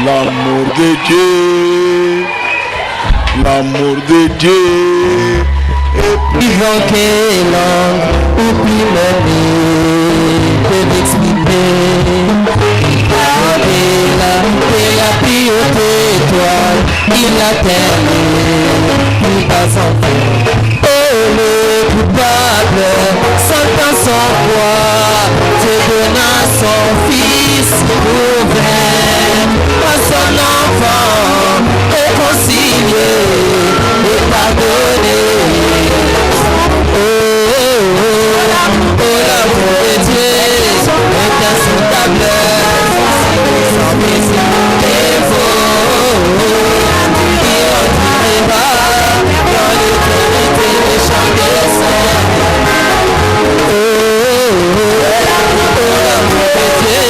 L'amour de Dieu, l'amour de Dieu est plus Vivant quelle langue, oublie même de l'expliquer. Et la piété étoile, il a terminé, il passe en fait. Oh le coupable, sentant son poids, te donna son fils ouvert à son enfant, réconcilié et pardonné. Oh l'amour de Dieu, incassable, sans défaut, qui retirera dans l'éternité des chants des saints. L'amour de Dieu,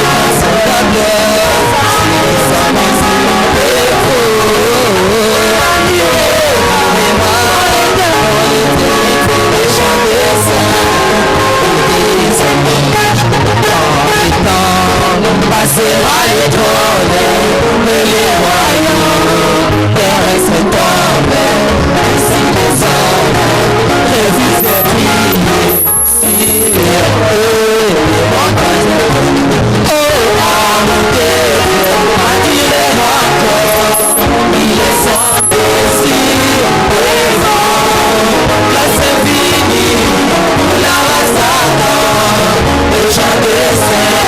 incassable, sans défaut, qui retirera dans l'éternité des chants des saints. Passera les trônes et les royaumes, terre et ses tombes, ainsi les hommes, les fils des filles, si les heureux, les montagnes. Oh, amour de Dieu, attire encore, il est sans désir, présent, place infinie, la race d'Adam, le chant des saints.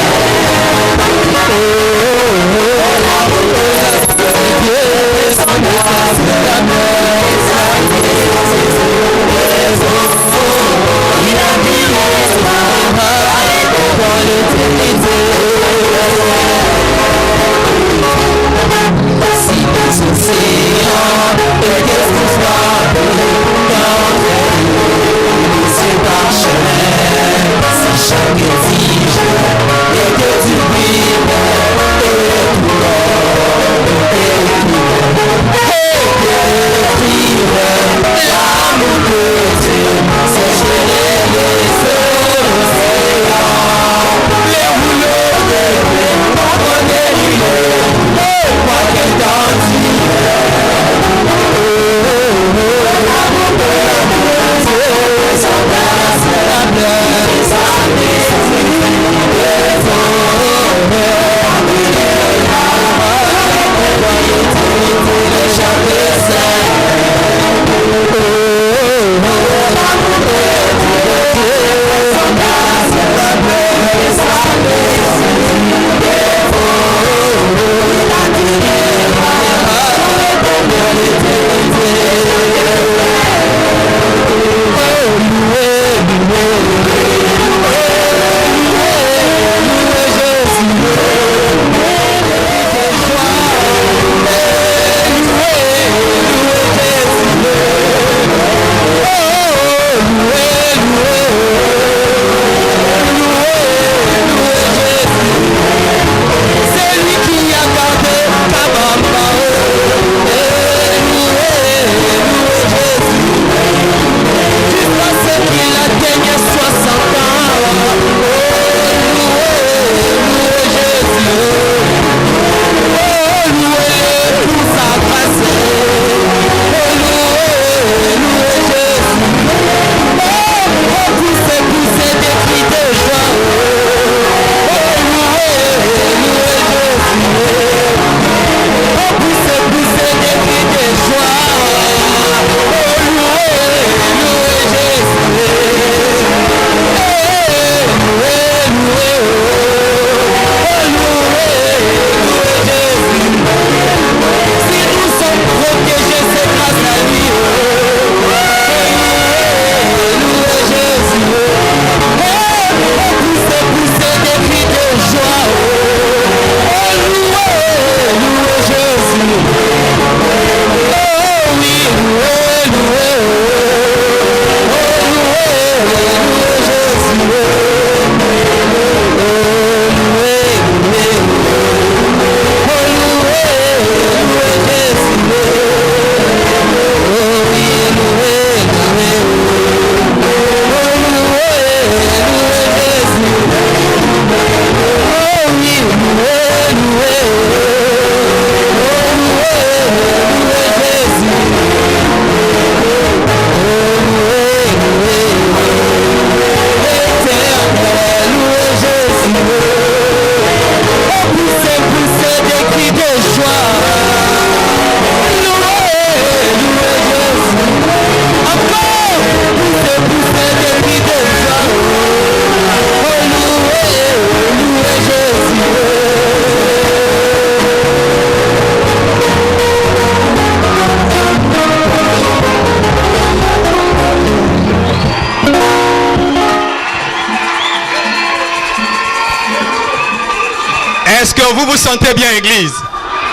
vous vous sentez bien, église?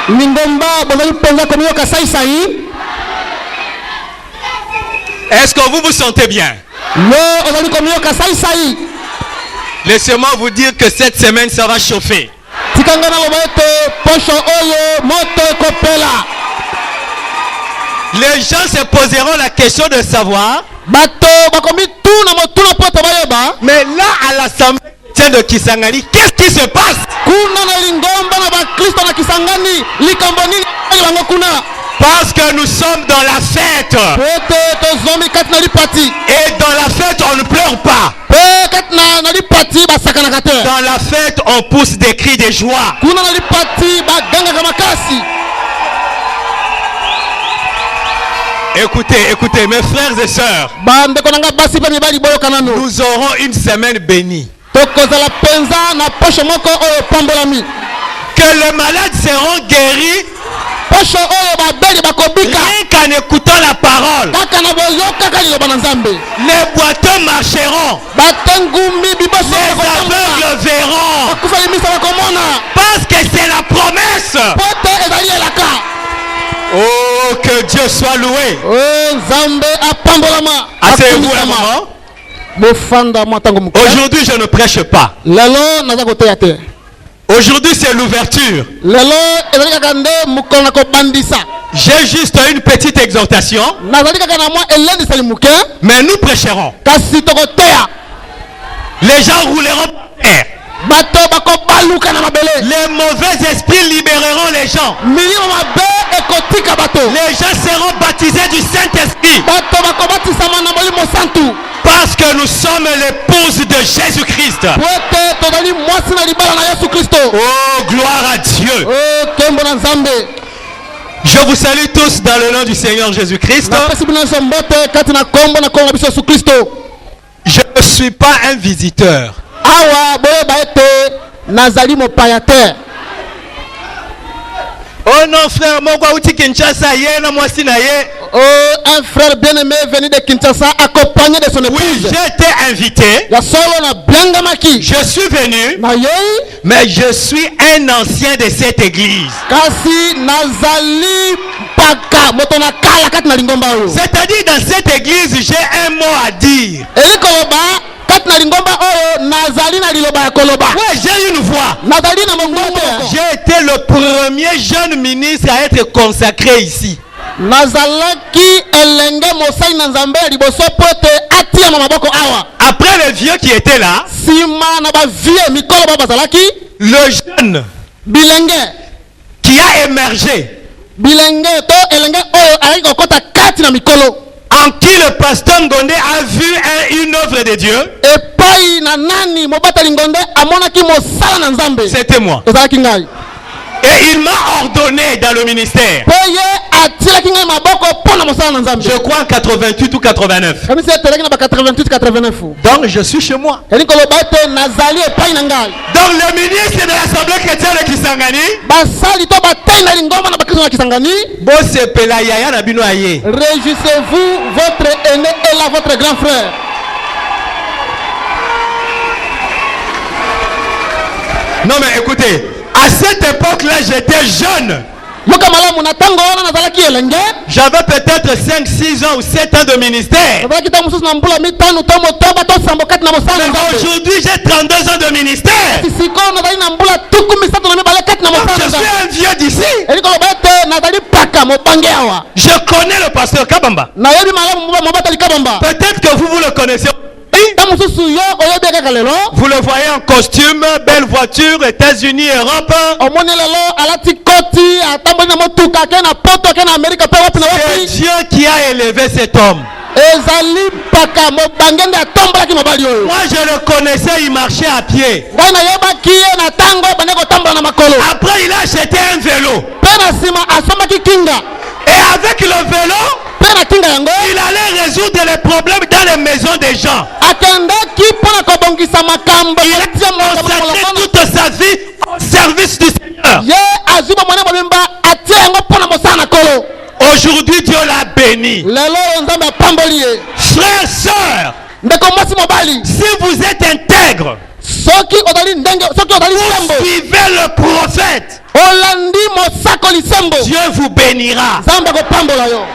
Lingomba bozali penza komiyoka sai. Est-ce que vous vous sentez bien? Yo ozali komiyoka sai. Laissez-moi vous dire que cette semaine, ça va chauffer. Tikanga na lobaete posho oyo moto kopela. Les gens se poseront la question de savoir. Bato bakomi tout na motuna poto bayeba. Mais là, à l'assemblée chrétienne de Kisangani, qu'est-ce qui se passe? Kuna na lingomba na bakristo na Kisangani likambo nini bango kuna? Parce que nous sommes dans la fête. Pote tozomi kat na lipati. Et dans la fête, on ne pleure pas. Kat na lipati basakana kate. Dans la fête, on pousse des cris de joie. Kuna na lipati baganga kama kasi. Écoutez, mes frères et sœurs. Nous aurons une semaine bénie. Que les malades seront guéris. Rien qu'en écoutant la parole. Les boiteux marcheront. Les aveugles verront. Parce que c'est la promesse. Oh, que Dieu soit loué. Asseyez-vous un moment. Aujourd'hui, je ne prêche pas. Aujourd'hui, c'est l'ouverture. J'ai juste une petite exhortation. Mais nous prêcherons. Les gens rouleront par terre. Les mauvais esprits libéreront les gens. Les gens seront baptisés du Saint-Esprit. Parce que nous sommes l'épouse de Jésus-Christ. Oh, gloire à Dieu. Je vous salue tous dans le nom du Seigneur Jésus-Christ. Je ne suis pas un visiteur. Oh non, frère, moi, Kinshasa, un frère bien-aimé venu de Kinshasa accompagné de son épouse. Oui, j'ai été invité. Je suis venu, mais je suis un ancien de cette église. C'est-à-dire, dans cette église, j'ai un mot à dire. Ouais, j'ai une voix. J'ai été le premier jeune ministre à être consacré ici. Après le vieux qui était là, le jeune qui a émergé, en qui le pasteur Ngonde a vu une œuvre de Dieu, c'était moi. Et il m'a ordonné dans le ministère. Je crois en 88 ou 89. Donc je suis chez moi. Donc le ministre de l'Assemblée chrétienne de Kisangani, réjouissez-vous, votre aîné est là, votre grand frère. Non mais écoutez, à cette époque-là, j'étais jeune. J'avais peut-être 5, 6 ans ou 7 ans de ministère. Aujourd'hui, j'ai 32 ans de ministère. Je suis un vieux d'ici. Je connais le pasteur Kabamba. Peut-être que vous le connaissez. Vous le voyez en costume, belle voiture, États-Unis, Europe. C'est Dieu qui a élevé cet homme. Moi je le connaissais, il marchait à pied. Après il a acheté un vélo. Et avec le vélo, il allait résoudre les problèmes dans les maisons des gens. Il a consacré toute sa vie au service du Seigneur. Aujourd'hui, Dieu l'a béni. Frères, sœurs, si vous êtes intègre, soki odali ndenge soki odali sembo suivez le prophète, olandi mosako lisembo Dieu vous bénira. Nzambe akopambola yo.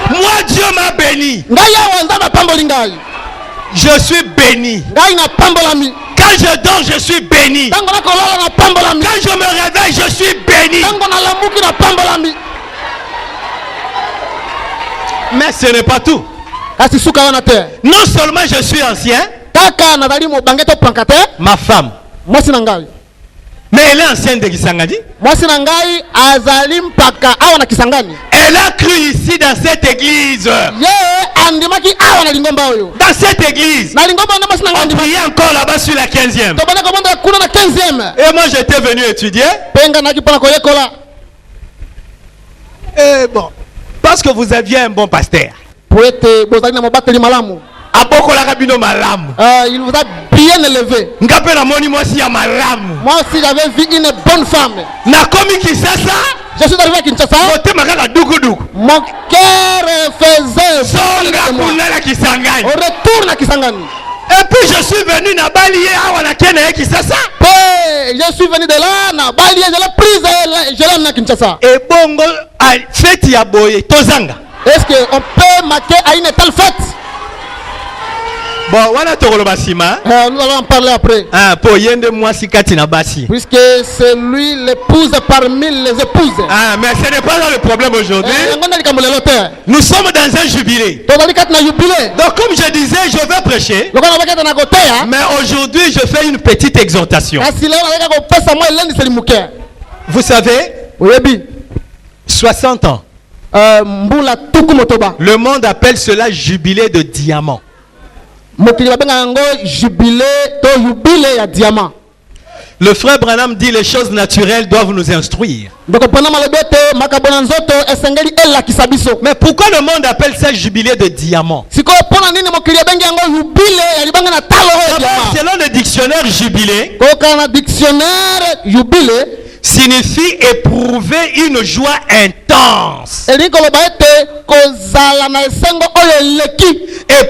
Moi Dieu m'a béni. Ngai awa Nzambe apamboli ngai. Je suis béni. Ngai na pambolami. Quand je dors, je suis béni. Tango na kolala na pambolami. Quand je me réveille, je suis béni. Tango na lamuki na pambolami. Mais ce n'est pas tout. Kasi suka wana te. Non seulement je suis ancien, Kaka nazali mo bangeto pankate. ma femme, Mwasi na ngai. mais elle est ancienne de Kisangani. Mwasi na ngai azali mpaka awa na Kisangani. Elle a cru ici dans cette église. Ye andimaki awa na lingomba oyo. Dans cette église. Na lingomba na mwasi na ngai On andimaki. priait encore là-bas sur la 15e. To bana komanda kuna na 15e. Et moi j'étais venu étudier. Penga na kipana koyekola. Et bon, parce que vous aviez un bon pasteur. Poete bozali na mobateli malamu. Abokola kabino malamu. Il vous a bien élevé. Ngape na moni moi si ya malamu. Moi aussi j'avais vu une bonne femme. Na komi Kinshasa. Je suis arrivé à Kinshasa. Mote makaka dukuduku. Mon cœur faisait Songa kuna la Kisangani. au retour na Kisangani. Et puis je suis venu na Bali awa na Kenya Kinshasa. Je suis venu de là, na Bali, je l'ai prise, je l'ai na Kinshasa. Et bongo fête ya boye tozanga. Est-ce qu'on peut marquer à une telle fête? Bon, wana tokolo basima. Nous allons en parler après. Ah, po yende mwasi kati na basi. Puisque c'est lui l'épouse parmi les épouses. Ah, mais ce n'est pas là le problème aujourd'hui. Nous sommes dans un jubilé. Donc comme je disais, je vais prêcher. Mais aujourd'hui, je fais une petite exhortation. Vous savez, 60 ans. Le monde appelle cela jubilé de diamant. Le frère Branham dit les choses naturelles doivent nous instruire. Mais pourquoi le monde appelle ça jubilé de diamant? Selon le dictionnaire jubilé, signifie éprouver une joie intense. Et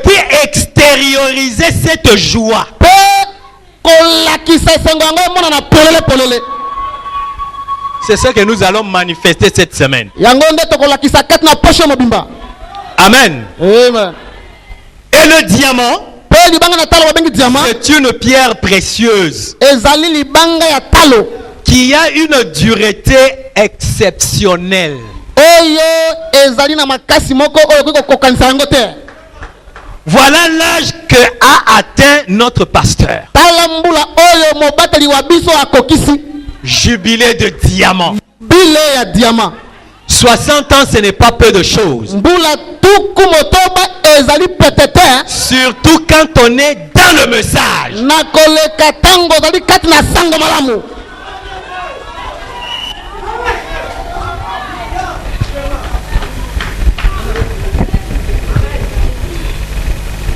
puis extérioriser cette joie. C'est ce que nous allons manifester cette semaine. Amen. Et le diamant, c'est une pierre précieuse qui a une dureté exceptionnelle. Voilà l'âge que a atteint notre pasteur. Jubilé de diamant. 60 ans, ce n'est pas peu de choses. Surtout quand on est dans le message.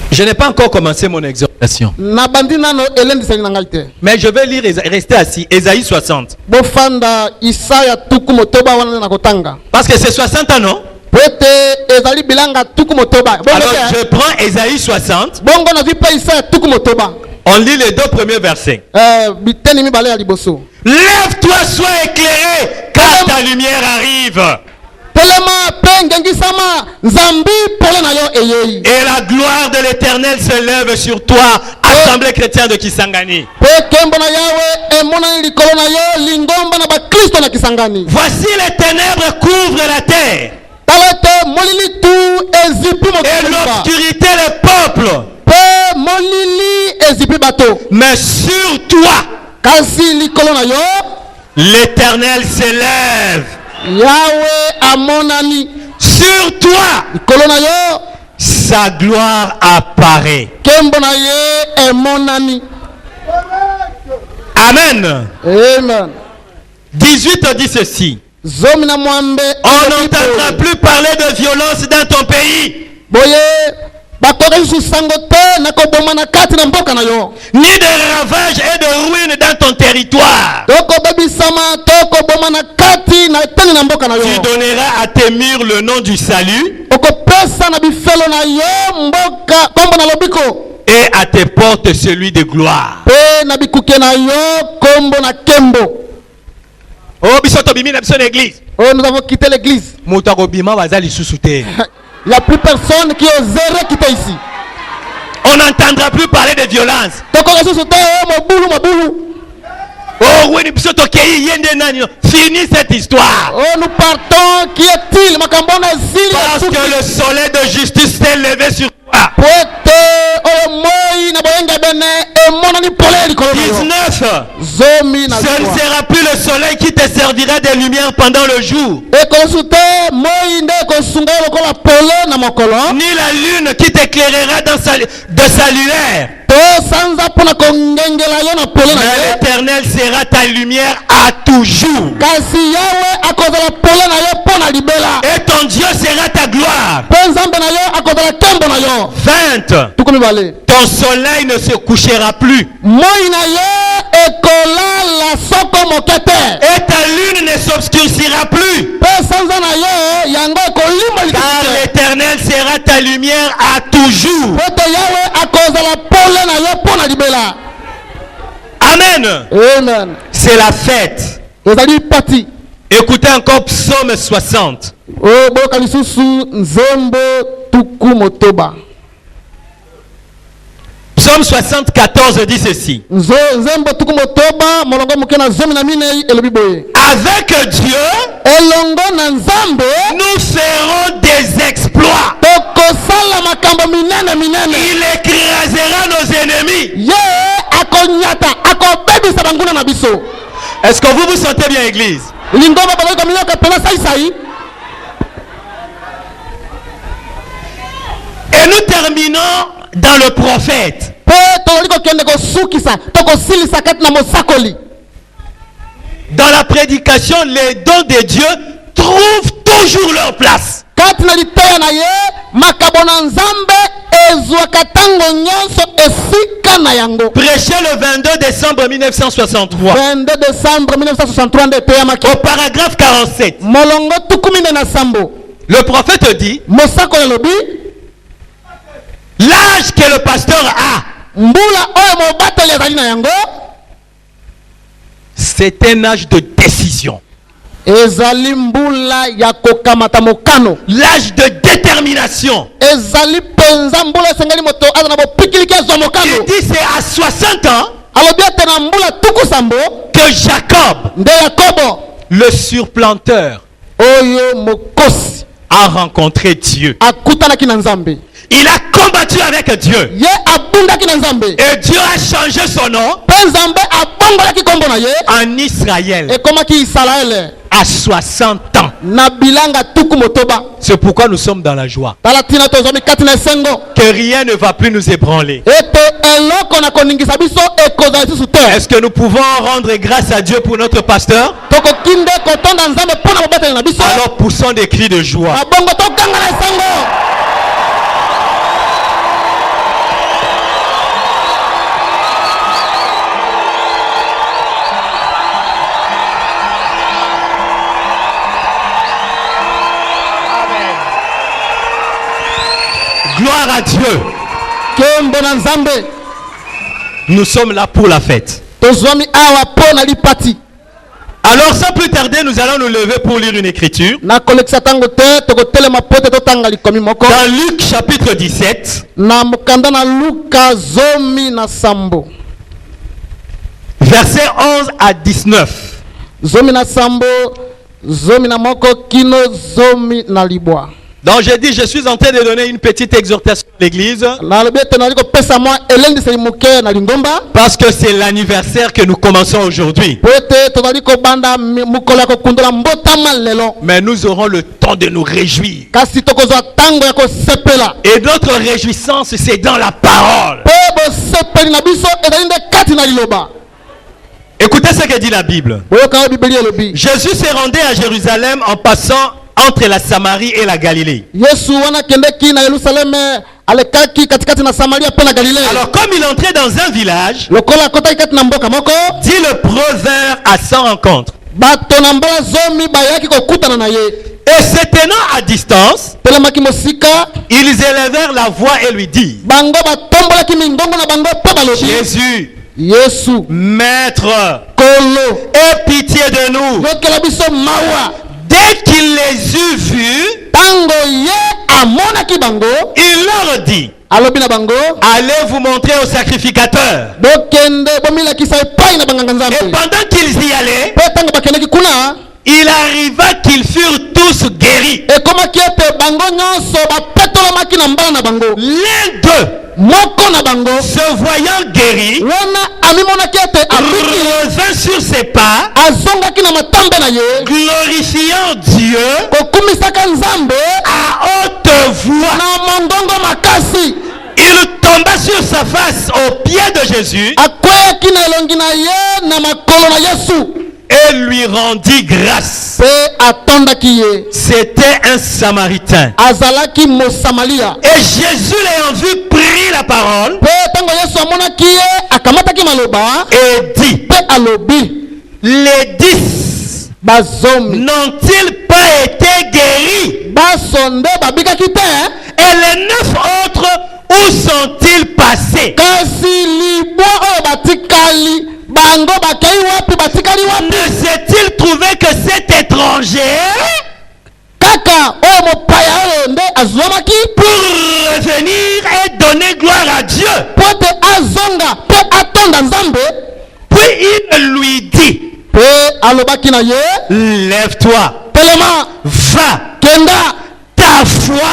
Je n'ai pas encore commencé mon exhortation. Mais je vais lire, rester assis. Ésaïe 60. Parce que c'est 60 ans, non? Alors je prends Ésaïe 60. On lit les deux premiers versets. Lève-toi, sois éclairé, car ta lumière arrive. Et la gloire de l'Éternel se lève sur toi, assemblée chrétienne de Kisangani. Voici les ténèbres couvrent la terre. Et l'obscurité les peuples. Mais sur toi, l'Éternel s'élève. Sur toi, sa gloire apparaît. Amen. 18 dit ceci. On n'entendra plus parler de violence dans ton pays. Ni de ravages et de ruines dans ton territoire. Tu donneras à à tes murs le nom du salut et à tes portes celui de gloire. Oh, nous avons quitté l'église. Il n'y a plus personne qui oserait quitter ici. On n'entendra plus parler de violence. Oh oui, fini cette histoire. Oh, nous partons. Qui est-il? Parce que le soleil de justice s'est levé sur toi. 19. Ce ne sera plus le soleil qui te servira de lumière pendant le jour, ni la lune qui t'éclairera de sa lumière. Mais l'Éternel sera ta lumière à toujours. Et ton Dieu sera ta gloire. 20. Ton soleil ne se couchera plus. Et ta lune ne s'obscurcira plus. Car l'Éternel sera ta lumière à toujours. Amen. Amen. C'est la fête. Écoutez encore Psaume 60. Psaume 74 dit ceci. Avec Dieu, nous ferons des exploits. Il écrasera nos ennemis. Est-ce que vous vous sentez bien, église? Et nous terminons dans le prophète. Dans la prédication, les dons de Dieu trouvent toujours leur place. Prêché le 22 décembre 1963. Au paragraphe 47. Le prophète dit: l'âge que le pasteur a, c'est un âge de décision. L'âge de détermination. Il dit c'est à 60 ans que Jacob, le surplanteur, a rencontré Dieu. Il a combattu avec Dieu. Et Dieu a changé son nom en Israël à 60 ans. C'est pourquoi nous sommes dans la joie. Que rien ne va plus nous ébranler. Est-ce que nous pouvons rendre grâce à Dieu pour notre pasteur? Alors poussons des cris de joie. Gloire à Dieu. Nous sommes là pour la fête. Alors sans plus tarder, nous allons nous lever pour lire une écriture. Dans Luc chapitre 17. Versets 11 à 19. Donc j'ai dit, je suis en train de donner une petite exhortation à l'église. Parce que c'est l'anniversaire que nous commençons aujourd'hui. Mais nous aurons le temps de nous réjouir. Et notre réjouissance, c'est dans la parole. Écoutez ce que dit la Bible. Jésus s'est rendu à Jérusalem en passant entre la Samarie et la Galilée. Alors comme il entrait dans un village, 10 lepreux vinrent à sa rencontre. Et se tenant à distance, ils élevèrent la voix et lui dirent, Jésus, Maître, aie pitié de nous. Dès qu'il les eut vus, il leur dit, allez vous montrer au sacrificateur. Et pendant qu'ils y allaient, il arriva qu'ils furent tous guéris. L'un d'eux, se voyant guéri, revint sur ses pas, glorifiant Dieu à haute voix. Il tomba sur sa face aux pieds de Jésus et lui rendit grâce. C'était un Samaritain. Et Jésus l'ayant vu prit la parole et dit, les 10 n'ont-ils pas été guéris? Et les 9 autres, où sont-ils passés? Ne s'est-il trouvé que cet étranger pour revenir et donner gloire à Dieu? Puis il lui dit, lève-toi, va, ta foi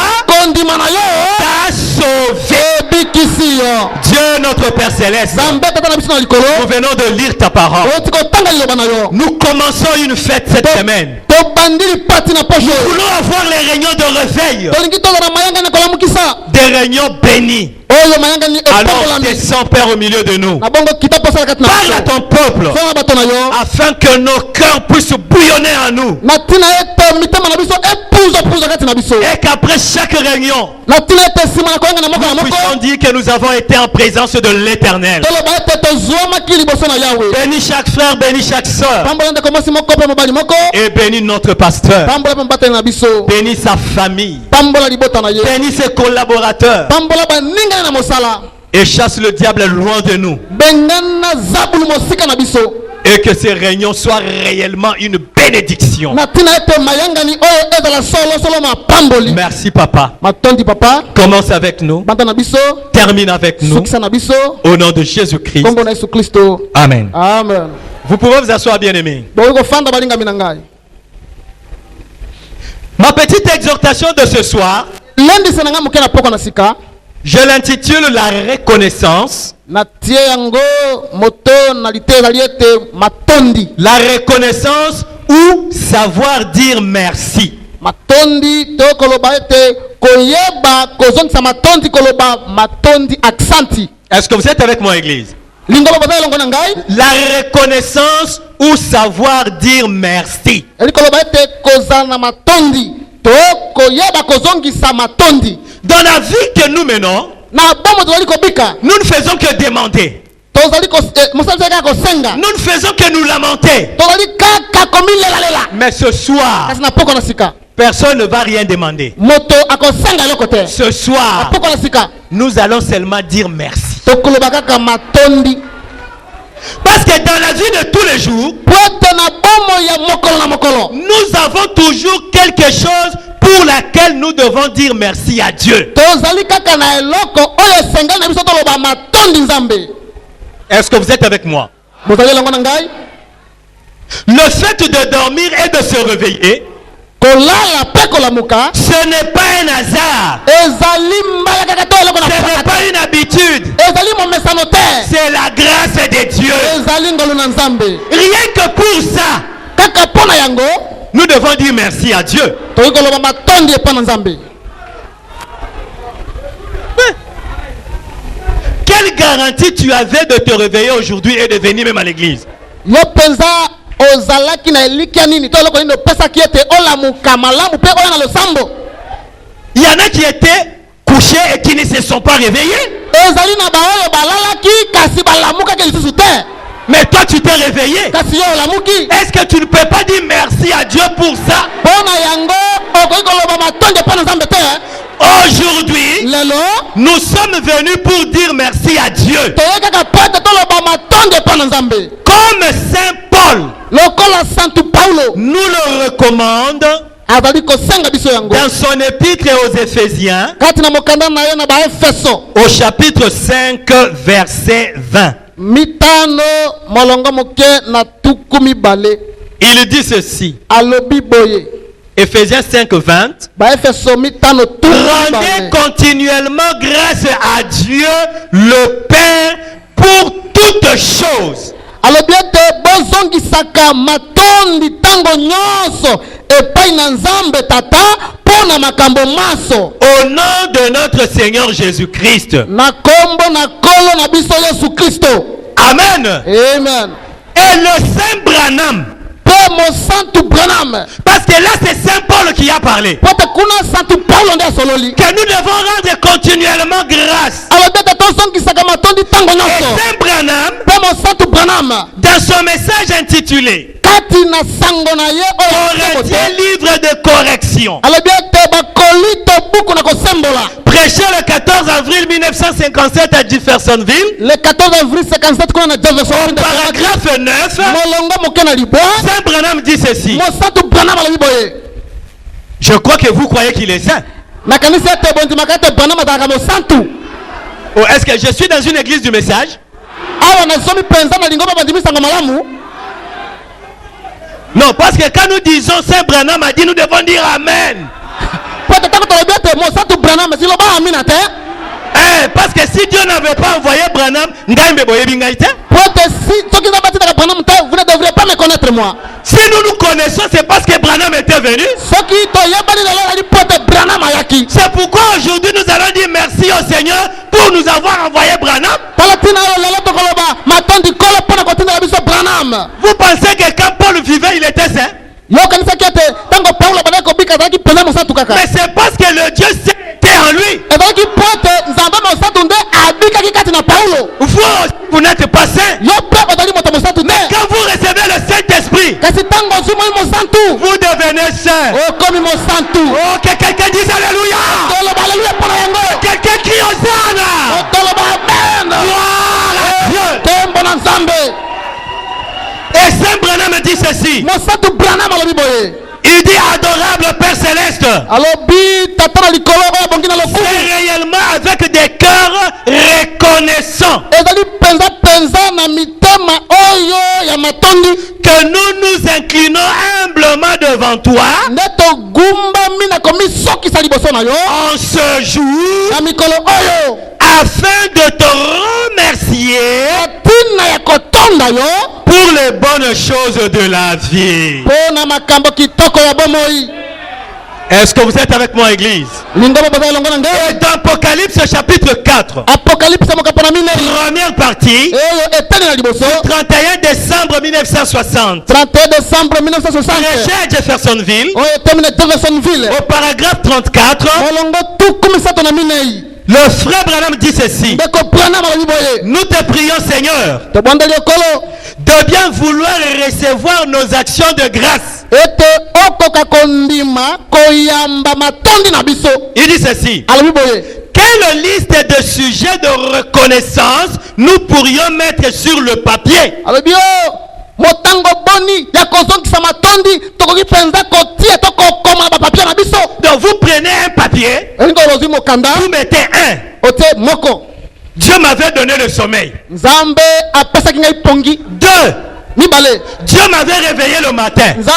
t'a sauvé. Dieu notre Père Céleste, nous venons de lire ta parole. Nous commençons une fête cette semaine. Nous voulons avoir les réunions de réveil, des réunions bénies. Alors descends, Père, au milieu de nous. Parle à ton peuple afin que nos cœurs puissent bouillonner en nous. Et qu'après chaque réunion, nous puissions dire que nous avons été en présence de l'Éternel. Bénis chaque frère, bénis chaque soeur. Et bénis notre pasteur. Bénis sa famille. Bénis ses collaborateurs. Et chasse le diable loin de nous. Et que ces réunions soient réellement une bénédiction. Merci papa. Commence avec nous. Termine avec nous. Au nom de Jésus-Christ. Amen. Amen. Vous pouvez vous asseoir, bien-aimés. Ma petite exhortation de ce soir, je l'intitule la reconnaissance. La reconnaissance ou savoir dire merci. Est-ce que vous êtes avec moi, église? La reconnaissance ou savoir dire merci. Dans la vie que nous menons, nous ne faisons que demander. Nous ne faisons que nous lamenter. Mais ce soir, personne ne va rien demander. Ce soir, nous allons seulement dire merci. Parce que dans la vie de tous les jours, nous avons toujours quelque chose pour laquelle nous devons dire merci à Dieu. Est-ce que vous êtes avec moi? Le fait de dormir et de se réveiller, ce n'est pas un hasard. Ce n'est pas une habitude. C'est la grâce de Dieu. Rien que pour ça, nous devons dire merci à Dieu. Quelle garantie tu avais de te réveiller aujourd'hui et de venir même à l'église? Il y en a qui étaient couchés et qui ne se sont pas réveillés. Mais toi tu t'es réveillé. Est-ce que tu ne peux pas dire merci à Dieu pour ça? Aujourd'hui, nous sommes venus pour dire merci à Dieu. Comme Saint Paul nous le recommande dans son épître aux Éphésiens, au chapitre 5, verset 20. Il dit ceci. Éphésiens 5, 20. Rendez continuellement grâce à Dieu le Père pour toutes choses. Au nom de notre Seigneur Jésus-Christ. Amen. Amen. Et le Saint Branham, parce que là c'est Saint Paul qui a parlé, que nous devons rendre continuellement grâce. Et Saint Branham, dans son message intitulé Corinthiens, livre de correction, prêché le 14 avril 1957 à Jeffersonville, le 14 avril 57 paragraphe 9, Saint Branham dit ceci. Je crois que vous croyez qu'il est saint. Oh, est-ce que je suis dans une église du message? Non, parce que quand nous disons Saint Branham a dit, nous devons dire Amen. Parce que si Dieu n'avait pas envoyé Branham, vous ne devrez pas me connaître moi. Si nous nous connaissons, c'est parce que Branham était venu. C'est pourquoi aujourd'hui nous allons dire merci au Seigneur pour nous avoir envoyé Branham. Vous pensez que quand Paul vivait, il était saint? Mais c'est parce que le Dieu saint était en lui. Vous n'êtes pas saint. Mais quand vous recevez le Saint-Esprit, vous devenez saint. Oh, que quelqu'un dise Alléluia. Quelqu'un crie Hosanna. Gloire à Dieu. Et Saint Branham dit ceci. Il dit adorable Père Céleste. C'est réellement avec des cœurs reconnaissants que nous nous inclinons humblement devant toi en ce jour afin de te remercier pour les bonnes choses de la vie. Est-ce que vous êtes avec moi, Église? Et dans Apocalypse chapitre 4, première partie, 31 décembre 1960, prêché à Jeffersonville, au paragraphe 34, le frère Branham dit ceci. Nous te prions, Seigneur, de bien vouloir recevoir nos actions de grâce. Il dit ceci. Quelle liste de sujets de reconnaissance nous pourrions mettre sur le papier? Donc vous prenez un papier, vous mettez un. Dieu m'avait donné le sommeil. 2. Dieu m'avait réveillé le matin. 3.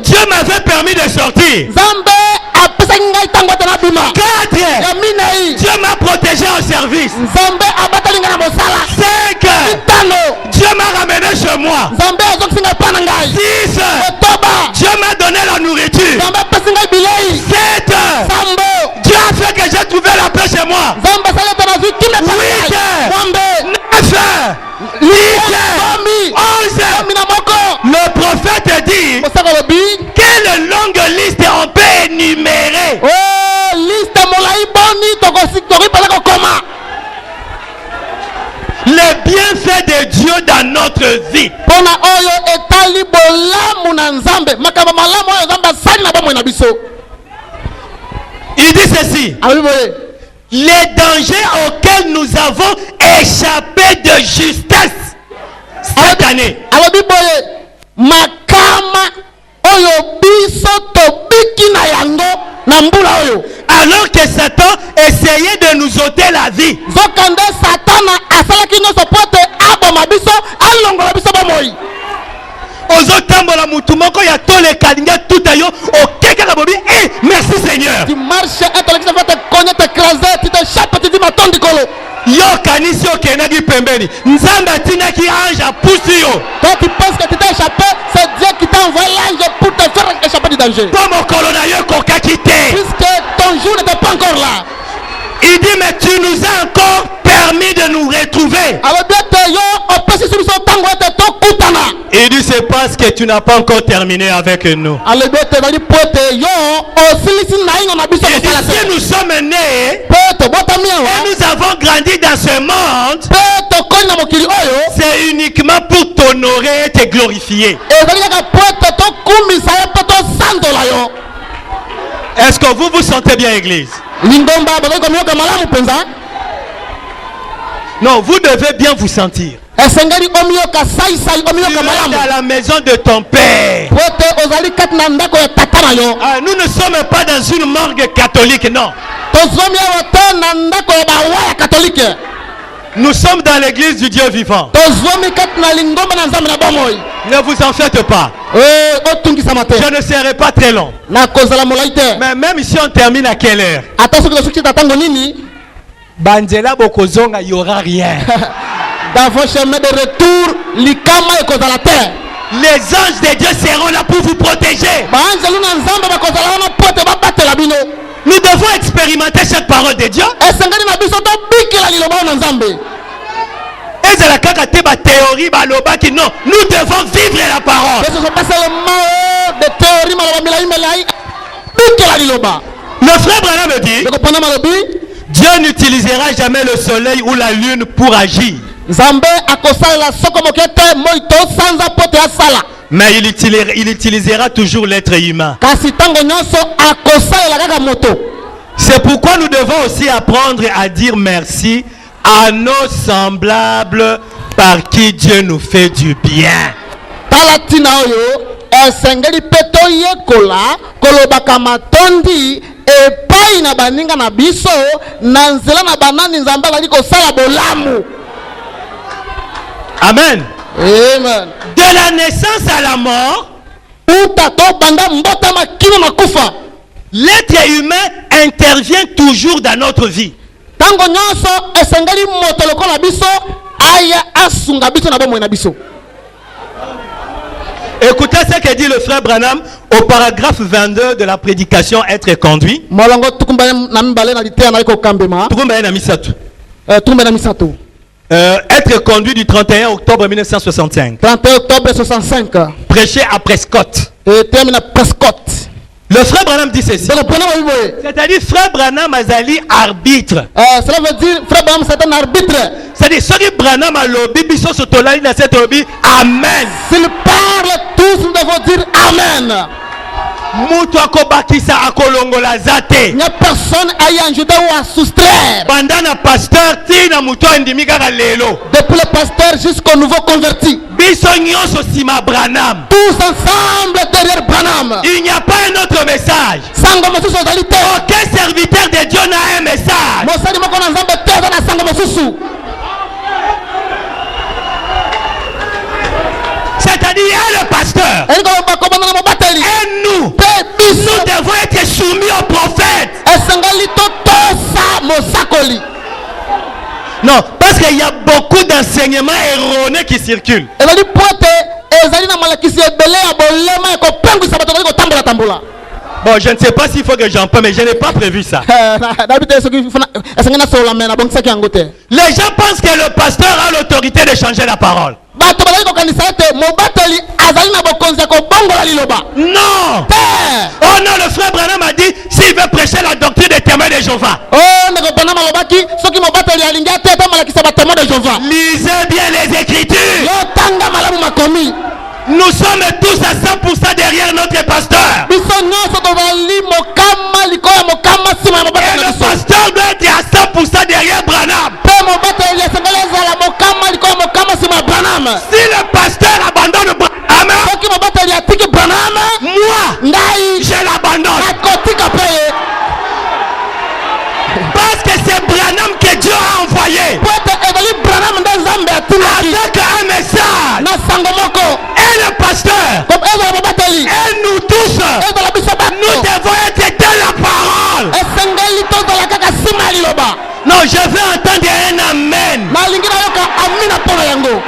Dieu m'avait permis de sortir. 4. Dieu m'a protégé au service. 5. Dieu m'a ramené chez moi. 6. Dieu m'a donné la nourriture. 7. Dieu a fait que j'ai trouvé la paix chez moi. 8. 9. 10. 11. Le prophète dit quelle longue liste on peut énumérer. Les bienfaits de Dieu Dieu dans notre vie. Pona oyo etali bolamu na nzambe. Makamba malamu oyo nzambe asali na bomo na biso. Il dit ceci. Les dangers auxquels nous avons échappé de justesse cette année. Alobi boye makama oyo biso tobiki na yango na mbula oyo. Alors que Satan essayait de nous ôter la vie. Zokande Satana asalaki nyonso pote aboma biso alongola biso bomoi. Ozotambola mutu moko ya tole kalinga tout ayo okeka bobi. Eh, merci Seigneur. Tu marches et tu vas te cogner, t'écraser, tu t'échappes, tu dis ma tonne dikolo. Yo kanisi okenaki pembeni. Nzambe atinaki ange apusi yo. Toi tu penses que tu t'es échappé, c'est Dieu qui t'a envoyé l'ange pour te faire échapper du danger. Comme au colonel kokaki te. Puisque ton jour n'était pas encore là. Il dit mais tu nous as encore permis de nous retrouver. Alors bien te yo, on peut se soucier tango et te kutana. Il dit c'est parce que tu n'as pas encore terminé avec nous. Alors bien te vali pote yo, osilisi na ingo na biso il dit si nous sommes nés pote botami wa. Et nous avons grandi dans ce monde. Pote kona mokili oyo. C'est uniquement pour t'honorer et te glorifier. Ezali ka pote to kumisa ya poto sandola yo. Est-ce que vous vous sentez bien, église? Non, vous devez bien vous sentir. Tu es dans la maison de ton père. Ah, nous ne sommes pas dans une morgue catholique, non. Nous sommes dans l'église du Dieu vivant. Ne vous en faites pas. Je ne serai pas très long. Mais même ici on termine à quelle heure? Banzela bokozonga, il n'y aura rien. Dans vos chemins de retour, l'ikama est à la terre. Les anges de Dieu seront là pour vous protéger. Nous devons expérimenter cette parole de Dieu. Et c'est la théorie qui non, nous devons vivre la parole. Le frère Branham dit Dieu n'utilisera jamais le soleil ou la lune pour agir. Mais il utilisera toujours l'être humain. C'est pourquoi nous devons aussi apprendre à dire merci à nos semblables par qui Dieu nous fait du bien. Amen. Amen. De la naissance à la mort, l'être humain intervient toujours dans notre vie. Écoutez ce que dit le frère Branham au paragraphe 22 de la prédication Être conduit. Être conduit du 31 octobre 1965. 31 octobre 65. Prêché à Prescott. Le frère Branham dit ceci. C'est-à-dire frère Branham azali arbitre. Cela veut dire frère Branham c'est un arbitre. C'est-à-dire ceux qui Branham a lobby biso sotolali na cette lobby. Amen. S'il parle, tous nous devons dire Amen. Mutu akobakisa akolongola zate. Il n'y a personne à y ajouter ou à soustraire. Bandana pasteur tina mutu endimi kaka lelo. Depuis le pasteur jusqu'au nouveau converti. Biso nyonso sima Branham. Tous ensemble derrière Branham. Il n'y a pas un autre message. Aucun serviteur de Dieu n'a un message. C'est-à-dire il y a le pasteur. Et nous devons être soumis au prophète. Non, parce qu'il y a beaucoup d'enseignements erronés qui circulent. Bon, je ne sais pas s'il faut que j'en parle, mais je n'ai pas prévu ça. Les gens pensent que le pasteur a l'autorité de changer la parole. Non. Oh non, le frère Branham a dit s'il veut prêcher la doctrine des témoins de Jéhovah. Lisez bien les Écritures. Nous sommes tous à 100% derrière notre pasteur. biso nyonso tozali mokama likolo ya mokama nsima ya mobata Et na le biso. pasteur doit être à 100% derrière Branham. Mpe mobateli esengeli ezala mokama likolo ya mokama nsima ya Branham. Si le pasteur abandonne Branham, soki mobateli atiki Branham, moi, ngai je l'abandonne. nakotika mpe ye. Parce que c'est Branham que Dieu a envoyé po ete ezali Branham nde nzambe atindaki avec un message. na sango moko. Et le pasteur, Comme ezala mobateli et nous tous, ezala biso nous bato devons être dans la parole. esengeli tozala kaka nsima ya liloba. Non, je veux entendre un amen. nalingi nayoka amina mpo na yango.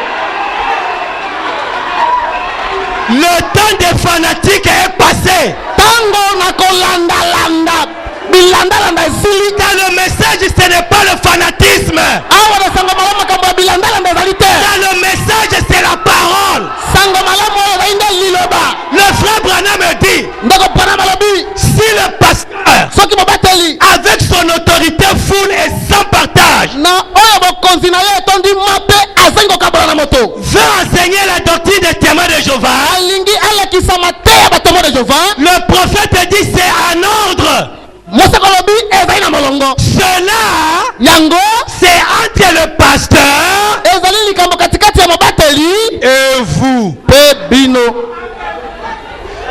Le temps des fanatiques est passé. ntango na kolandalanda bilandalanda esili. Dans le message, ce n'est pas le fanatisme. awa na sango malamu makambo ya bilandalanda ezali te. Dans le message, c'est la parole. sango malamu oyo ezali nde liloba. Le frère Branham me dit, ndeko Branham alobi si le pasteur, soki mobateli avec son autorité full et sans partage, na oyo bokonzi na ye etondi mabe azangi kokabola na moto, veut enseigner la doctrine des témoins de Jéhovah, alingi alakisa mate ya batémoin de Jéhovah, le prophète dit c'est en ordre. moseko alobi ezali na molongo. Cela, yango c'est entre le pasteur ezali likambo katikati ya mobateli et vous. mpe bino.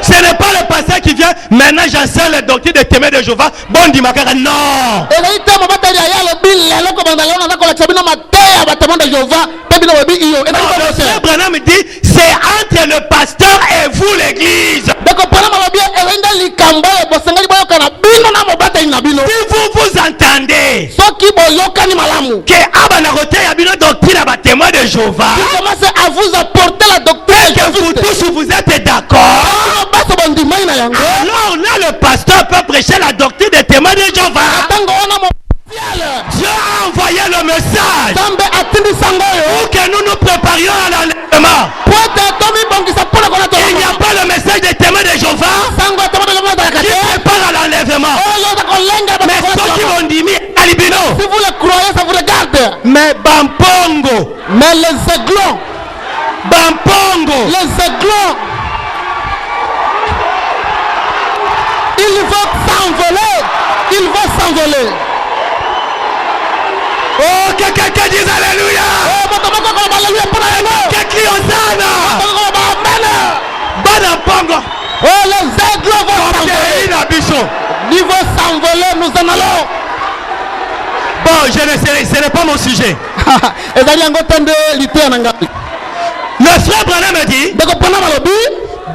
Ce n'est pas le pasteur qui vient, maintenant j'enseigne la doctrine des témoins de Jéhovah. Bon dimakara, non. ezali te mobateli aye alobi lelo kobanda lelo naza kolakisa bino mate ya batémoin de Jéhovah mpe bino boyebi iyo ezali Non, le te. frère Branham dit c'est entre le pasteur et vous l'église. ndeko Branham alobi ezali nde likambo oyo bosengeli boyokana bino na mobateli na bino. Si vous entendez soki boyokani malamu, que Abanarote a une doctrine à témoin de Jéhovah, vous commencez à vous apporter la doctrine et que vous tous vous êtes d'accord, baso bandimai na yango. alors là le pasteur peut prêcher la doctrine des témoins de Jéhovah. ntango wana mofiale Dieu a envoyé le message nzambe atindi sango oyo pour que nous nous préparions à l'enlèvement. po ete tomibongisa mpona Il n'y a pas le message des témoins de Jéhovah sango ete modelemo ezalaka qui te prépare à l'enlèvement. oyo oza kolenga Mais ceux qui vont dire Alibino, si vous le croyez ça vous regarde. mais Bampongo, Mais les aiglons, Bampongo, les aiglons, ils vont s'envoler, ils vont s'envoler. oh que quelqu'un dise Alléluia, Oh, moto moko koloba alléluia mpona yango. que crie Hosanna, Moto koloba amen. Bampongo, Oh, les aiglons vont s'envoler. Kéhina Bicho. Ils vont s'envoler, nous en allons. Bon, je ne sais, ce n'est pas mon sujet. ezali yango te nde liteya na ngai. Le frère Branham me dit, ndeko Branham alobi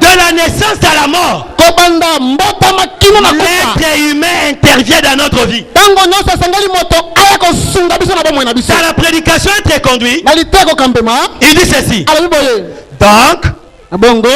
de la naissance à la mort, kobanda mbotama kino na kufa l'être humain intervient dans notre vie. ntango nyonso esengeli moto aya kosunga biso na bomoi na biso. Dans la prédication très conduite, na liteya kokambema il dit ceci. alobi boye Donc, bongo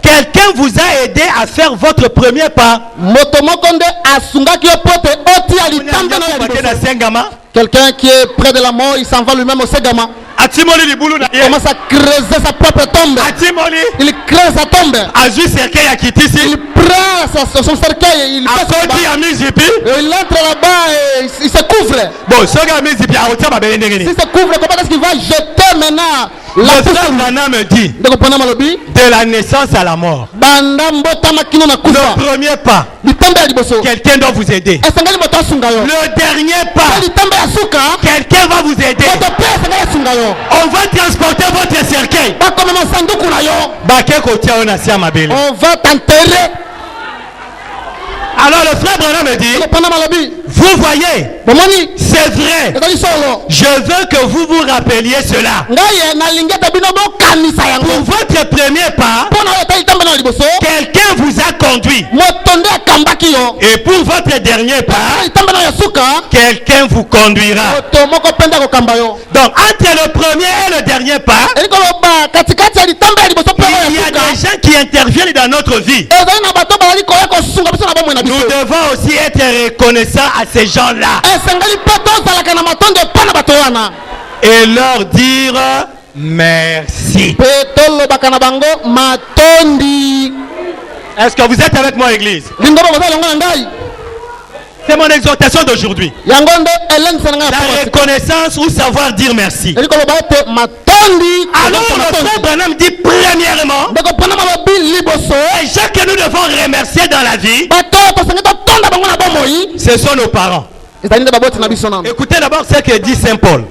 quelqu'un vous a aidé à faire votre premier pas. moto moko nde asungaki yo po te otia litambe na yo ya liboso. Quelqu'un qui est près de la mort, il s'en va lui-même au Ségama. Atimoli libulu na Il ye. commence à creuser sa propre tombe. Atimoli Il creuse sa tombe. azui cercueil akitisi. Il prend son cercueil, il passe Akoti là-bas. amizipi. Et il entre là-bas et il se couvre. Bon, soki amizipi aotia mabele ndenge S'il nini. se couvre, comment est-ce qu'il va jeter maintenant Le la pousse? frère Branham me dit, De comprendre malobi? de la naissance à la mort, Banda mbota makino na kufa. le premier pas, Litambe ya liboso. quelqu'un doit vous aider. Esengeli moto asunga yo. Le dernier pas, Litambe ya suka. quelqu'un va vous aider. Moto pe esengeli asunga yo. On va transporter votre cercueil. Bakomema sanduku na yo. Bake kotia yo na si ya mabele. On va t'enterrer. Alors le frère Branham me dit, Pendant malobi. vous voyez, Bomoni. c'est vrai. Ezali solo. Je veux que vous vous rappeliez cela. Ngai na lingeta bino bokanisa Pour yango. votre premier pas, Pona yo tali tambe na liboso. quelqu'un vous a conduit. Moto nde akambaki yo. Et pour votre dernier pas, Tambe na yo suka. quelqu'un vous conduira. Moto moko penda kokamba yo. Donc entre le premier et le dernier pas, Eli koloba katikati ya litambe ya liboso pe il y ya a suka. des gens qui interviennent dans notre vie. Ezali na bato bazali koya kosunga biso na bomoi na Nous biso. devons aussi être reconnaissants à ces gens-là Esengeli pe tozalaka na matondo epa na bato wana. et leur dire merci. Pe tolobaka na bango matondi. Est-ce que vous êtes avec moi, Église? Lingo bongo za longa na ngai. C'est mon exhortation d'aujourd'hui. Yango nde elengisa na ngai La ya reconnaissance ou savoir dire merci. Eli koloba ete matondi. Alors le frère Branham dit premièrement, Ndeko pana nous devons remercier dans la vie, ce sont nos parents. Écoutez d'abord ce que dit Saint Paul.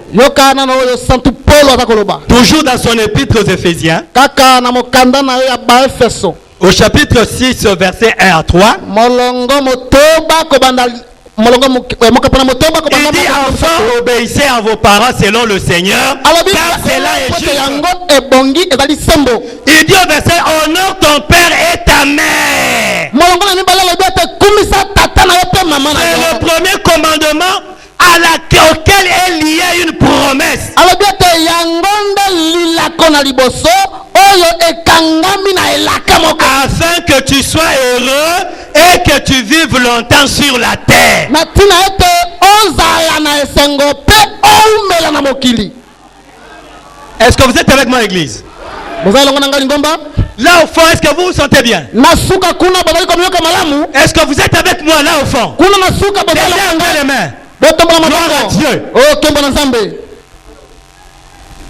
Toujours dans son épître aux Éphésiens, au chapitre 6, verset 1 à 3. Il dit enfin obéissez à vos parents selon le Seigneur, car cela est juste. Il dit au verset honore ton père et ta mère. C'est le premier commandement auquel est liée une promesse. Afin que tu sois heureux et que tu vives longtemps sur la terre. Est-ce que vous êtes avec moi, l'église? Là au fond, est-ce que vous vous sentez bien? Est-ce que vous êtes avec moi là au fond? Levez les mains. Gloire à Dieu.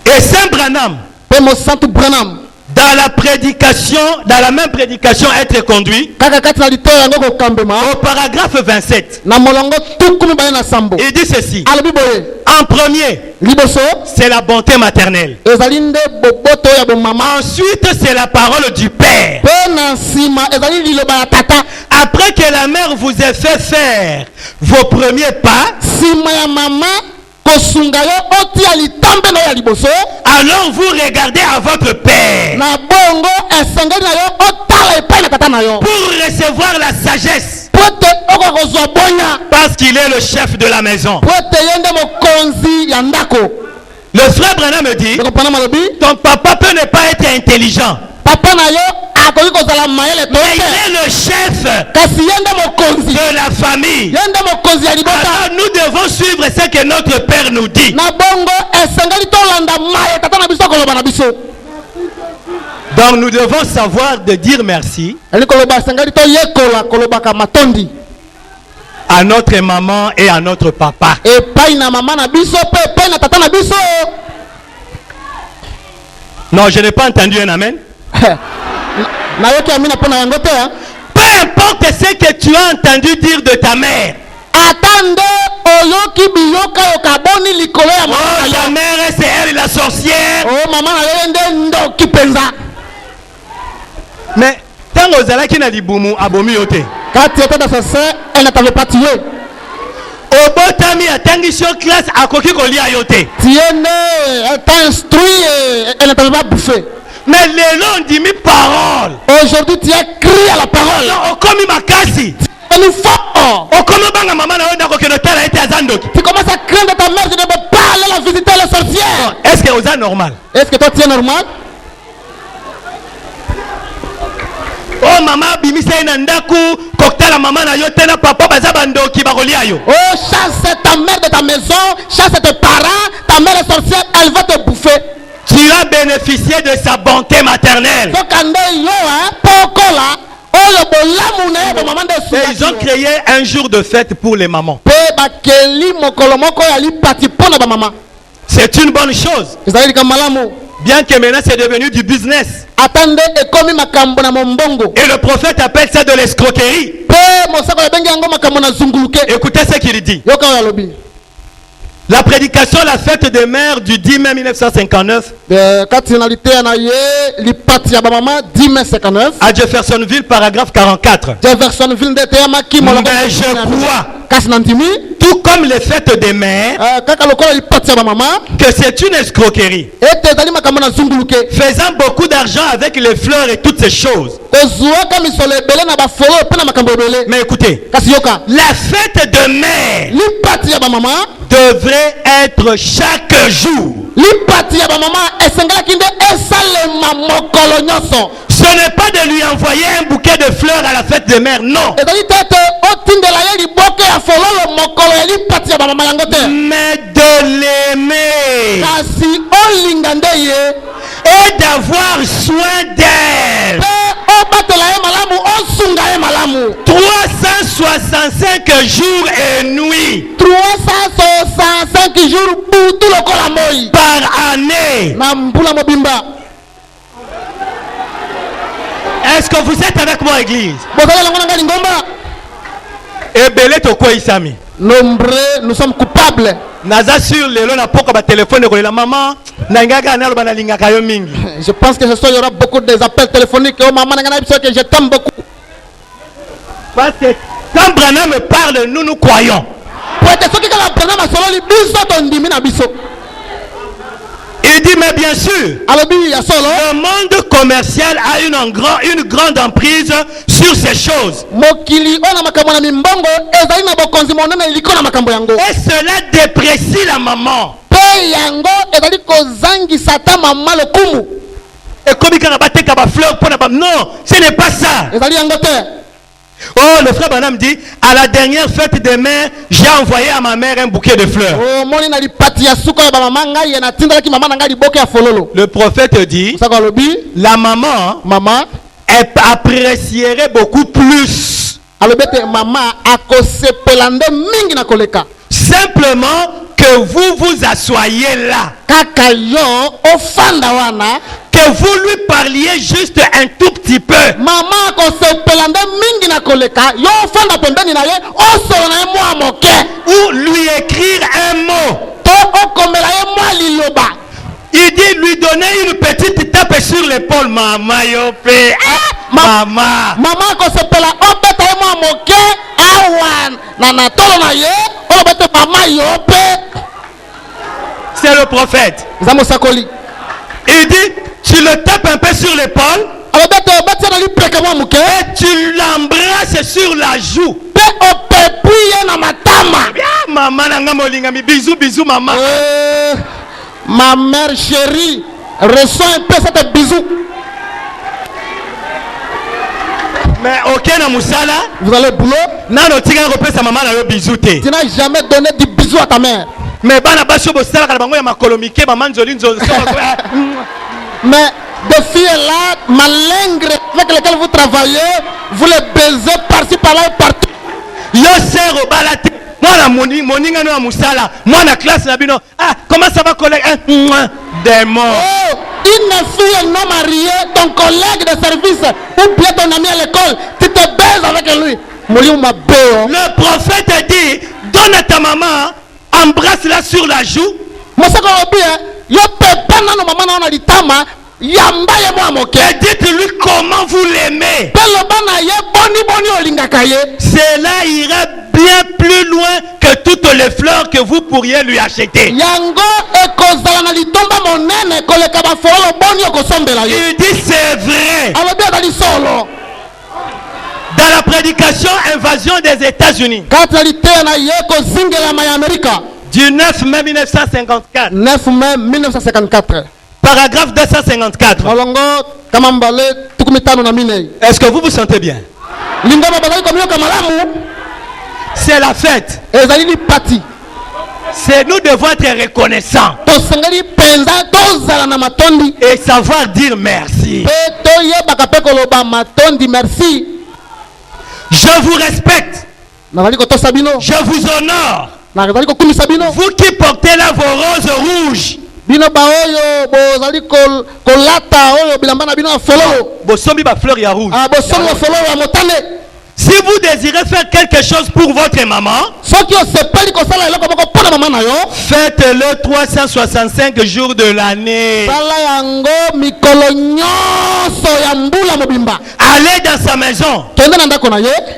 Et Saint Branham, dans la prédication, dans la même prédication être conduit, au paragraphe 27, il dit ceci. En premier, c'est la bonté maternelle. Ensuite, c'est la parole du Père. Après que la mère vous ait fait faire vos premiers pas, alors vous regardez à votre père pour recevoir la sagesse, parce qu'il est le chef de la maison. Le frère Branham me dit, ton papa peut ne pas être intelligent, mais il est le chef de la famille. Alors nous devons suivre ce que notre père nous dit. Donc nous devons savoir de dire merci à notre maman et à notre papa. Non, je n'ai pas entendu un amen. Peu importe ce que tu as entendu dire de ta mère. Oh, ta mère, c'est elle la sorcière. Mais tant que Zala qui n'a dit boumou, abomi yote. Quand tu étais dans sa sœur, elle ne t'avait pas tué. Au botami à Tangisho classe à Koki Kolia yote. Tu es né, elle t'a instruit, elle ne t'avait pas bouffé. Mais les noms dit mes paroles. Aujourd'hui, tu as crié à la parole. Non, comme ma casi. Nous fort. Tu commences à craindre ta mère, tu ne peux pas aller la visiter les sorcières. Est-ce que vous êtes normal? Est-ce que toi tu es normal? Oh maman, bimisa inandaku, cocktail maman na yo tena papa bazabando ki barolia yo. Oh, chasse ta mère de ta maison, chasse tes parents, ta mère est sorcière, elle va te bouffer. Tu as bénéficié de sa bonté maternelle. Et ils ont créé un jour de fête pour les mamans. C'est une bonne chose. Bien que maintenant c'est devenu du business. Et le prophète appelle ça de l'escroquerie. Écoutez ce qu'il dit. La prédication, la fête des mères du 10 mai 1959 à Jeffersonville, paragraphe 44. Mais je crois, tout comme les fêtes des mères, que c'est une escroquerie, faisant beaucoup d'argent avec les fleurs et toutes ces choses. Mais écoutez, la fête de mère devrait être chaque jour. Ce n'est pas de lui envoyer un bouquet de fleurs à la fête de mère, non. Mais de l'aimer et d'avoir soin d'elle. 365 jours et nuits 365 jours par année. Est-ce que que vous êtes avec moi, église? Et belé to quoi isami? Nombreux, nous sommes coupables. Naza sur le long na poko ba téléphone de la maman. Nangaka na lo bana lingaka yo mingi. Je pense que ce soir il y aura beaucoup des appels téléphoniques. Oh maman nangana biso que je t'aime beaucoup. Parce que quand Branham me parle, nous croyons. Il dit, mais bien sûr, le monde commercial a une grande emprise sur ces choses. Et cela déprécie la maman. Et comme il y a fleur, non, ce n'est pas ça. Oh, le frère Branham dit, à la dernière fête des mères, j'ai envoyé à ma mère un bouquet de fleurs. Le prophète dit, la maman apprécierait beaucoup plus. Simplement que vous vous assoyez là. Que vous lui parliez juste un tout petit peu. Ou lui écrire un mot. Il dit lui donner une petite tape sur l'épaule. Maman yopé. Maman. C'est le prophète. Il dit, tu le tapes un peu sur l'épaule et tu l'embrasses sur la joue. Maman, bisous, bisous, maman. Ma mère chérie, reçois un peu cette bisou. Mais ok, vous allez au boulot. Tu n'as jamais donné du bisou à ta mère. Mais des filles là, malingres avec lesquelles vous travaillez, vous les baisez par-ci par-là et partout. Comment ça va, collègue? Des morts. Une fille non mariée, ton collègue de service ou bien ton ami à l'école, tu te baises avec lui. Le prophète dit, donne à ta maman, embrasse-la sur la joue. Et dites-lui comment vous l'aimez. Cela ira bien plus loin que toutes les fleurs que vous pourriez lui acheter. Il dit c'est vrai. Dans la prédication Invasion des États-Unis du 9 mai 1954. 9 mai 1954. Paragraphe 254. Est-ce que vous vous sentez bien? C'est la fête. Nous devons être reconnaissants et savoir dire merci. Je vous respecte. Je vous honore. Vous qui portez là vos roses rouges. Si vous désirez faire quelque chose pour votre maman, faites-le 365 jours de l'année. Allez dans sa maison.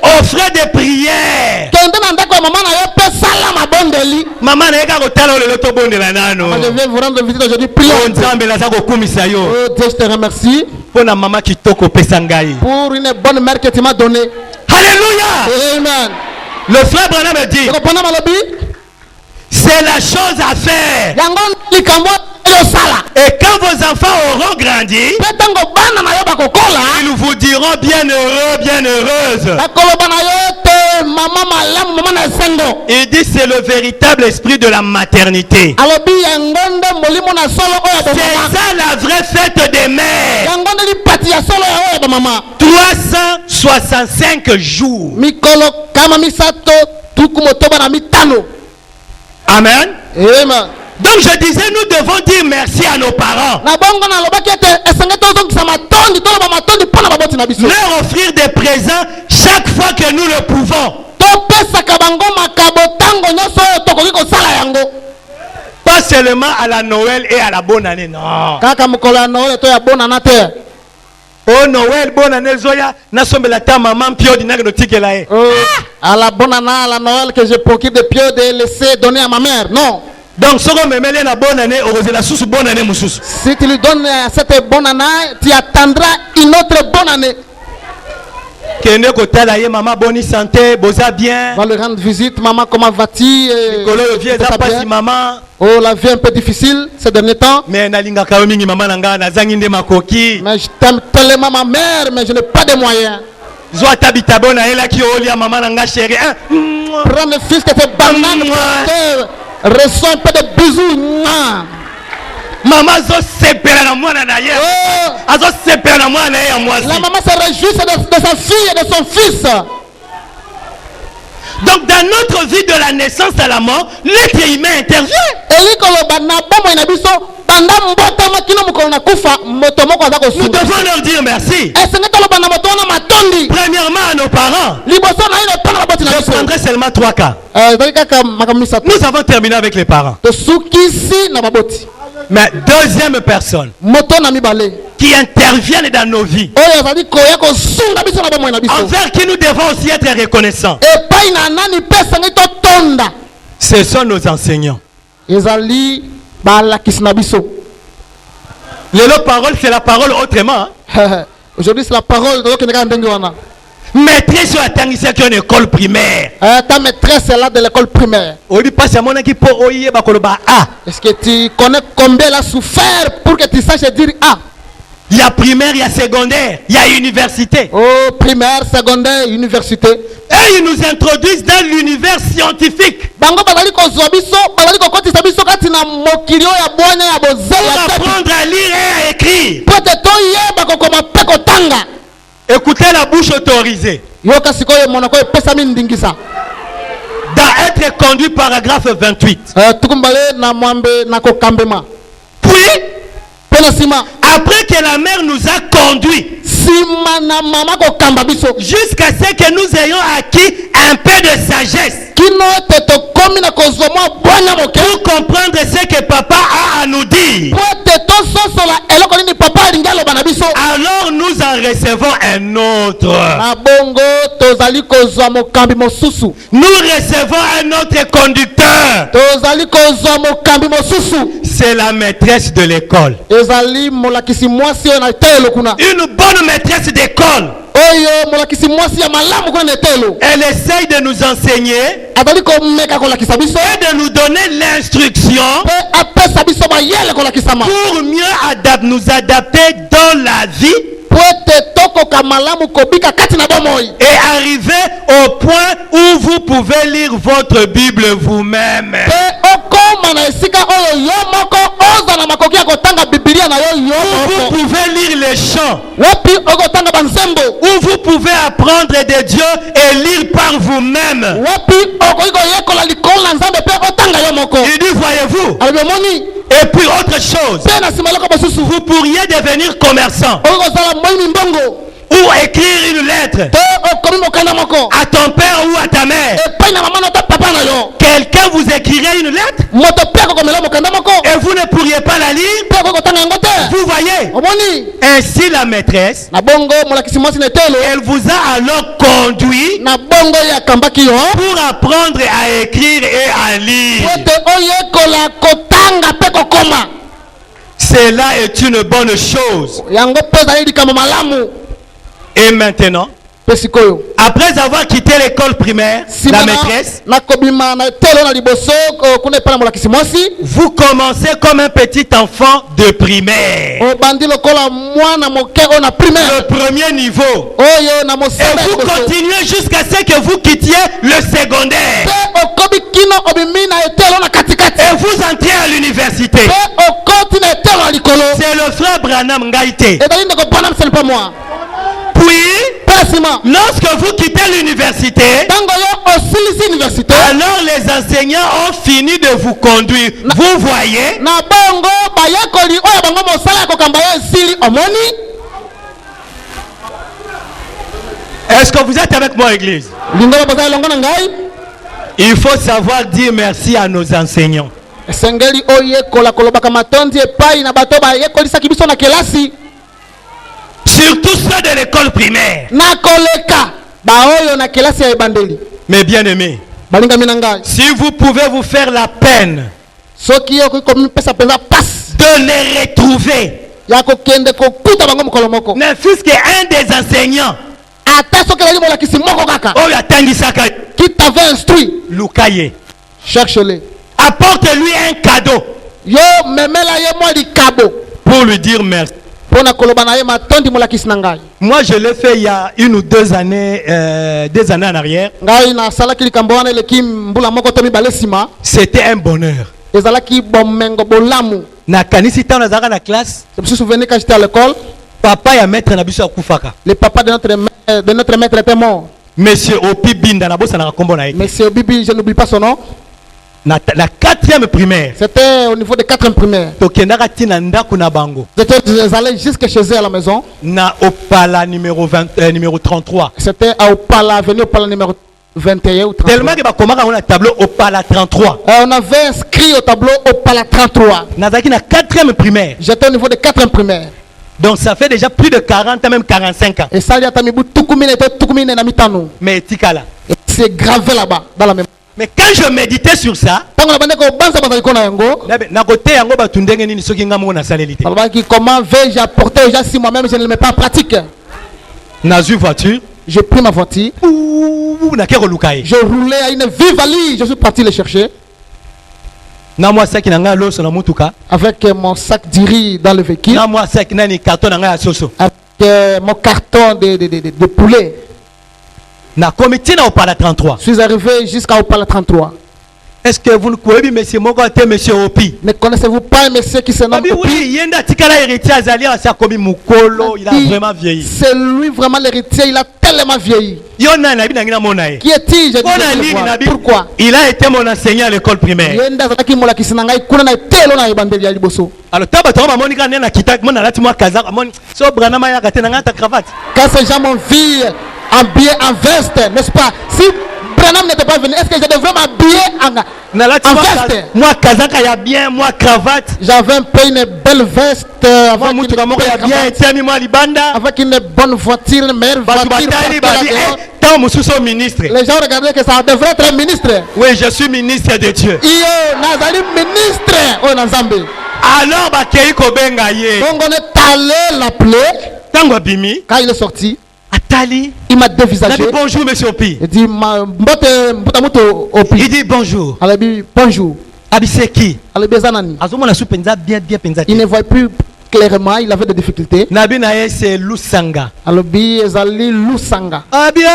Offrez des prières. Maman, je vais vous rendre visite aujourd'hui. Prions. Oh Dieu, je te remercie pour une bonne mère que tu m'as donnée. Alléluia. Amen. Le frère Branham me dit, c'est la chose à faire. Et quand vos enfants auront grandi, ils vous diront bien heureux, bien heureuse. Il dit c'est le véritable esprit de la maternité. C'est ça la vraie fête des mères. 365 jours. Amen. Amen. Donc je disais, nous devons dire merci à nos parents. leur offrir des présents chaque fois que nous le pouvons. Pas seulement à la Noël et à la bonne année, non. Oh Noël, bonne année, Zoya. Nasombela ta maman pio di nagno tikela e. À la bonne année, à la Noël que je procure de pieux de laisser donner à ma mère. Non. Donc, si on me met la bonne année, on va la sous bonne année, moussous. Si tu lui donnes cette bonne année, tu attendras une autre bonne année. Kende kotala ye maman bonne santé, boza bien. Va lui rendre visite, maman comment vas-tu? Kolo vieux ça passe maman. Oh la vie un peu difficile ces derniers temps. Mais nalinga kaomingi maman nanga na zanginde makoki. Mais je t'aime tellement ma mère, mais je n'ai pas de moyens. Zoa tabita bona ela ki olia maman nanga chérie. Prends le fils que tes bananes, reçois un peu de bisous. Maman zo sepela na mwana na ye. Azo sepela na mwana ya mwasi. La maman se réjouit de sa fille et de son fils. Donc dans notre vie de la naissance à la mort, l'être humain intervient. Nous devons leur dire merci. Premièrement à nos parents. Je prendrai seulement 3 cas. Nous avons terminé avec les parents. Mais deuxième personne qui interviennent dans nos vies, envers qui nous devons aussi être reconnaissants, ce sont nos enseignants. Les paroles, c'est la parole autrement. Aujourd'hui, c'est la parole de maîtresse à une école primaire. Ta maîtresse est là de l'école primaire. Est-ce que tu connais combien elle a souffert pour que tu saches dire A? Il y a primaire, il y a secondaire, il y a université. Oh, primaire, secondaire, université. Et ils nous introduisent dans l'univers scientifique. Pour apprendre à lire et à écrire. Écoutez la bouche autorisée. Dans être conduit paragraphe 28. Puis, après que la mère nous a conduits jusqu'à ce que nous ayons acquis un peu de sagesse pour comprendre ce que papa a à nous dire, alors nous en recevons un autre. Nous recevons un autre conducteur. C'est la maîtresse de l'école. Une bonne maîtresse d'école. Elle essaye de nous enseigner et de nous donner l'instruction pour mieux nous adapter dans la vie et arriver au point où vous pouvez lire votre Bible vous-même. Où vous pouvez lire les chants. Où vous pouvez apprendre de Dieu et lire par vous-même. Il dit, voyez-vous. Et puis autre chose. Vous pourriez devenir commerçant. Ou écrire une lettre à ton père ou à ta mère. Quelqu'un vous écrirait une lettre et vous ne pourriez pas la lire. Vous voyez. Ainsi la maîtresse, elle vous a alors conduit pour apprendre à écrire et à lire. Cela est une bonne chose. Et maintenant, après avoir quitté l'école primaire, la maîtresse, vous commencez comme un petit enfant de primaire. Le premier niveau. Et vous continuez jusqu'à ce que vous quittiez le secondaire. Et vous entrez à l'université. C'est le frère Branham Ngaïté. Puis, lorsque vous quittez l'université, alors les enseignants ont fini de vous conduire. Vous voyez? Est-ce que vous êtes avec moi, église? Il faut savoir dire merci à nos enseignants. Surtout ceux de l'école primaire. Mais bien aimés, si vous pouvez vous faire la peine de les retrouver, ne fût-ce qu'un des enseignants qui t'avait instruit, cherche-le. Apporte-lui un cadeau pour lui dire merci. Moi, je l'ai fait il y a 1 ou 2 années, 2 années en arrière. C'était un bonheur. Na kanisi tana zaka na classe. Je me souviens quand j'étais à l'école. Papa ya maître na biso akufaka. Le papa de notre maître était mort. Monsieur Opi Binda na bosa na kombo na ye. Monsieur Obi, je n'oublie pas son nom. La 4e primaire. C'était au niveau de 4e primaire. Tokendaka tina ndaku na bango. J'étais allé jusqu'à chez eux à la maison. Na Opala numéro 33. C'était à Opala, avenue Opala numéro 21 ou 33. Tellement que bakomaka on a tableau Opala 33. On avait inscrit au tableau Opala 33. Nazaki na 4e primaire. J'étais au niveau de 4e primaire. Donc ça fait déjà plus de 40 ans, même 45 ans. Et ça, mais etikala. C'est gravé là-bas, dans la mémoire. Mais quand je méditais sur ça, comment vais-je apporter déjà si moi-même je ne le mets pas en pratique? Voiture. J'ai pris ma voiture. Je roulais à une vive allure. Je suis parti le chercher. Avec mon sac de riz dans le véhicule. Avec mon carton de poulet. Je suis arrivé jusqu'à Opala 33. Est-ce que vous ne connaissez monsieur Opi? Ne connaissez-vous pas un monsieur qui se nomme Opi? Il a vraiment vieilli. C'est lui vraiment l'héritier, il a tellement vieilli. Qui est-il? Pourquoi? Il a été mon enseignant à l'école primaire. Quand ces gens m'ont vu habillé en veste, n'est-ce pas? Si Branham n'était pas venu, est-ce que je devrais m'habiller en veste? Moi, kazaka ya bien, moi, cravate. J'avais un peu une belle veste. Avec une bonne voiture, une meilleure voiture. Les gens regardaient que ça devrait être un ministre. Oui, je suis ministre de Dieu. Alors, on est allé l'appeler. Quand il est sorti, il m'a dévisagé. Bonjour, monsieur Opi. Il dit il dit bonjour. Bonjour. C'est qui? Il ne voit plus clairement, il avait des difficultés. C'est Lusanga. Lusanga. Ah bien,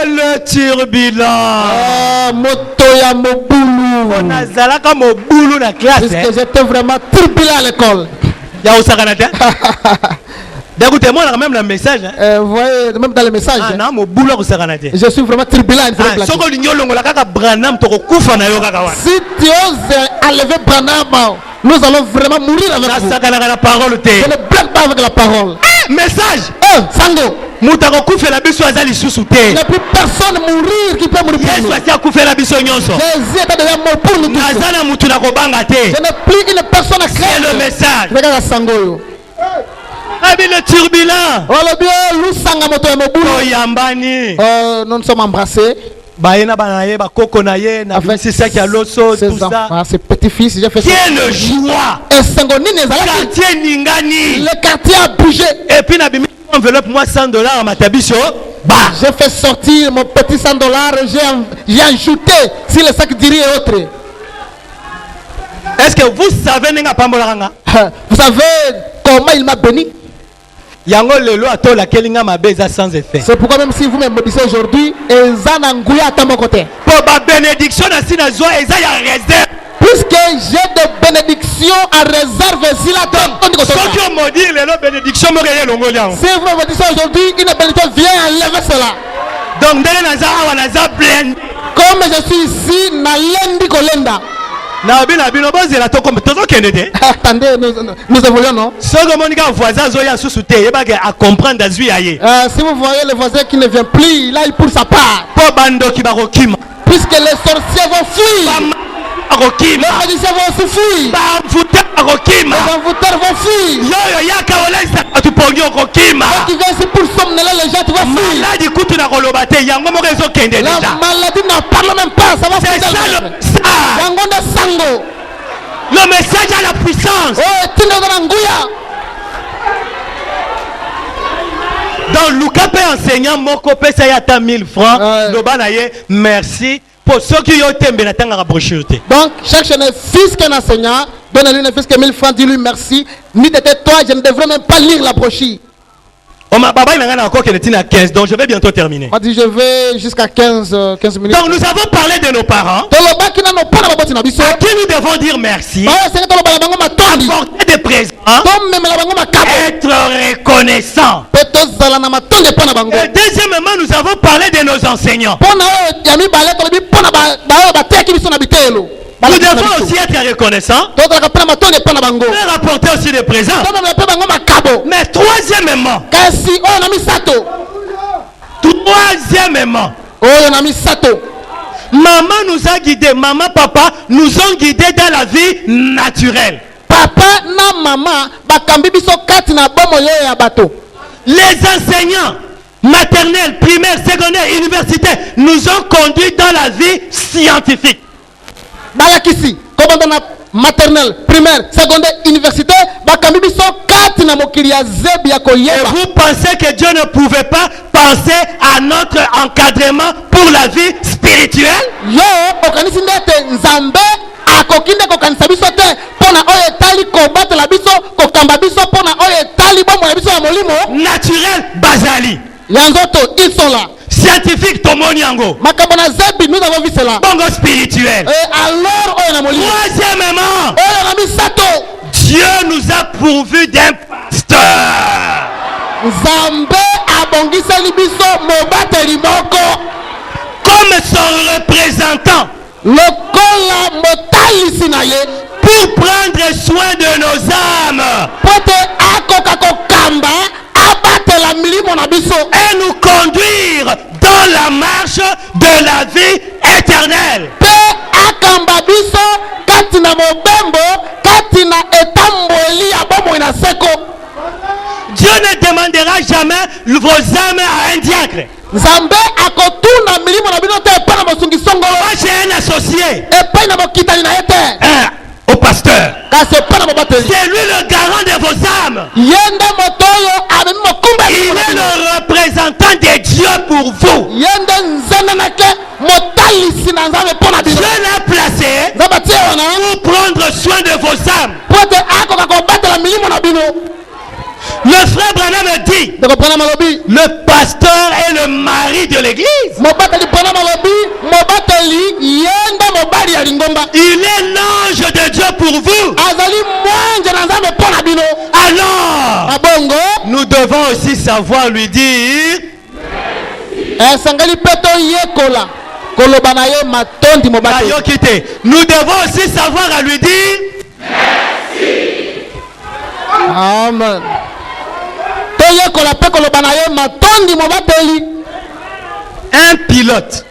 le turbulent. Motoya Mobulu. On a zalaka Mobulu na classe. Parce que j'étais vraiment turbulent à l'école. Écoutez, moi, même le message. Vous voyez, même dans le message. Je suis vraiment turbulent. Si tu oses enlever Branham, nous allons vraiment mourir avec vous. Je ne blague pas avec la parole. Message. Sango. Il n'y a plus personne mourir qui peut mourir pour nous. Jésus est déjà mort pour nous tous. Je n'ai plus une personne à créer. C'est le message. Regarde Sango. Le turbulent. Nous nous sommes embrassés. Ses petits-fils, j'ai fait ça. Quelle joie. Le quartier a bougé. Et puis, enveloppe moi $100 à ma tabicho. J'ai fait sortir mon petit $100. J'ai ajouté sur le sac d'iri et autres. Est-ce que vous savez vous savez comment il m'a béni? C'est pourquoi même si vous me maudissez aujourd'hui, puisque j'ai des bénédictions à réserve si la donne. Si vous me maudissez aujourd'hui, une bénédiction vient enlever cela. Donc, comme je suis ici, na lendi kolenda. Attendez, nous évoluons, non? Si vous voyez le voisin qui ne vient plus, là il pour sa part. Puisque les sorciers vont fuir. Les magiciens vont aussi fuir. Les envoûteurs vont fuir. Ceux qui viennent ici pour somnoler les gens, tu vas fuir. La maladie n'en parle même pas, ça va fuir. Le message a la puissance. Donc Lucas peut enseignant moko pesa yata 1000 francs. Merci. Pour ceux qui ont été bien la brochure. Donc chaque fils qu'un enseignant donne-lui un fils que 1000 francs, dis-lui merci. Ni t'étais toi, je ne devrais même pas lire la brochure. Donc je vais bientôt terminer. On dit je vais jusqu'à 15 minutes. Donc nous avons parlé de nos parents. À qui nous devons dire merci. Apporter des présents. Être reconnaissant. Et deuxièmement, nous avons parlé de nos enseignants. Nous devons aussi être reconnaissants. Et rapporter aussi des présents. Mais troisièmement, maman nous a guidés, maman, papa nous ont guidés dans la vie naturelle. Papa na maman bakambi biso kati na bomo yo ya bato. Les enseignants maternels, primaires, secondaires, universitaires nous ont conduits dans la vie scientifique. Bayakisi, comme dans maternelle, primaire, secondaire, universitaire, bakambi biso kati na mokili ya zebi ya koyeba. Et vous pensez que Dieu ne pouvait pas penser à notre encadrement pour la vie spirituelle? Yo, okanisi ndete nzambe akokinde kokanisa biso te pona oyo etali kobatela biso kokamba biso pona oyo etali bombo ya biso ya molimo naturel bazali yanzoto ils sont là. Scientifique tomoniango makabona zebi nous avons vu cela. Bongo spirituel. Et alors oyo na molimo. Troisièmement, oyo na misato, Dieu nous a pourvu d'un pasteur. Nzambe abongiseli biso mobateli moko comme son représentant. Lokola motalisi na ye pour prendre soin de nos âmes. Pote akoka kokamba abatela milimo na biso et nous conduire dans la marche de la vie éternelle. Pe akamba biso kati na mobembo kati na etamboli ya bomo na seko. Dieu ne demandera jamais vos âmes à un diacre. Nzambe akotuna milimo na bino te pa na mosungi songolo. Moi j'ai un associé. Et pa na mokitani na yete. Au pasteur. C'est lui le garant de vos âmes. Il est le représentant de Dieu pour vous. Dieu l'a placé pour prendre soin de vos âmes. Le frère Branham dit le pasteur est le mari de l'église. Il est l'ange de Dieu pour vous. Alors nous devons aussi savoir lui dire nous devons aussi savoir à lui dire merci. Amen. Un pilote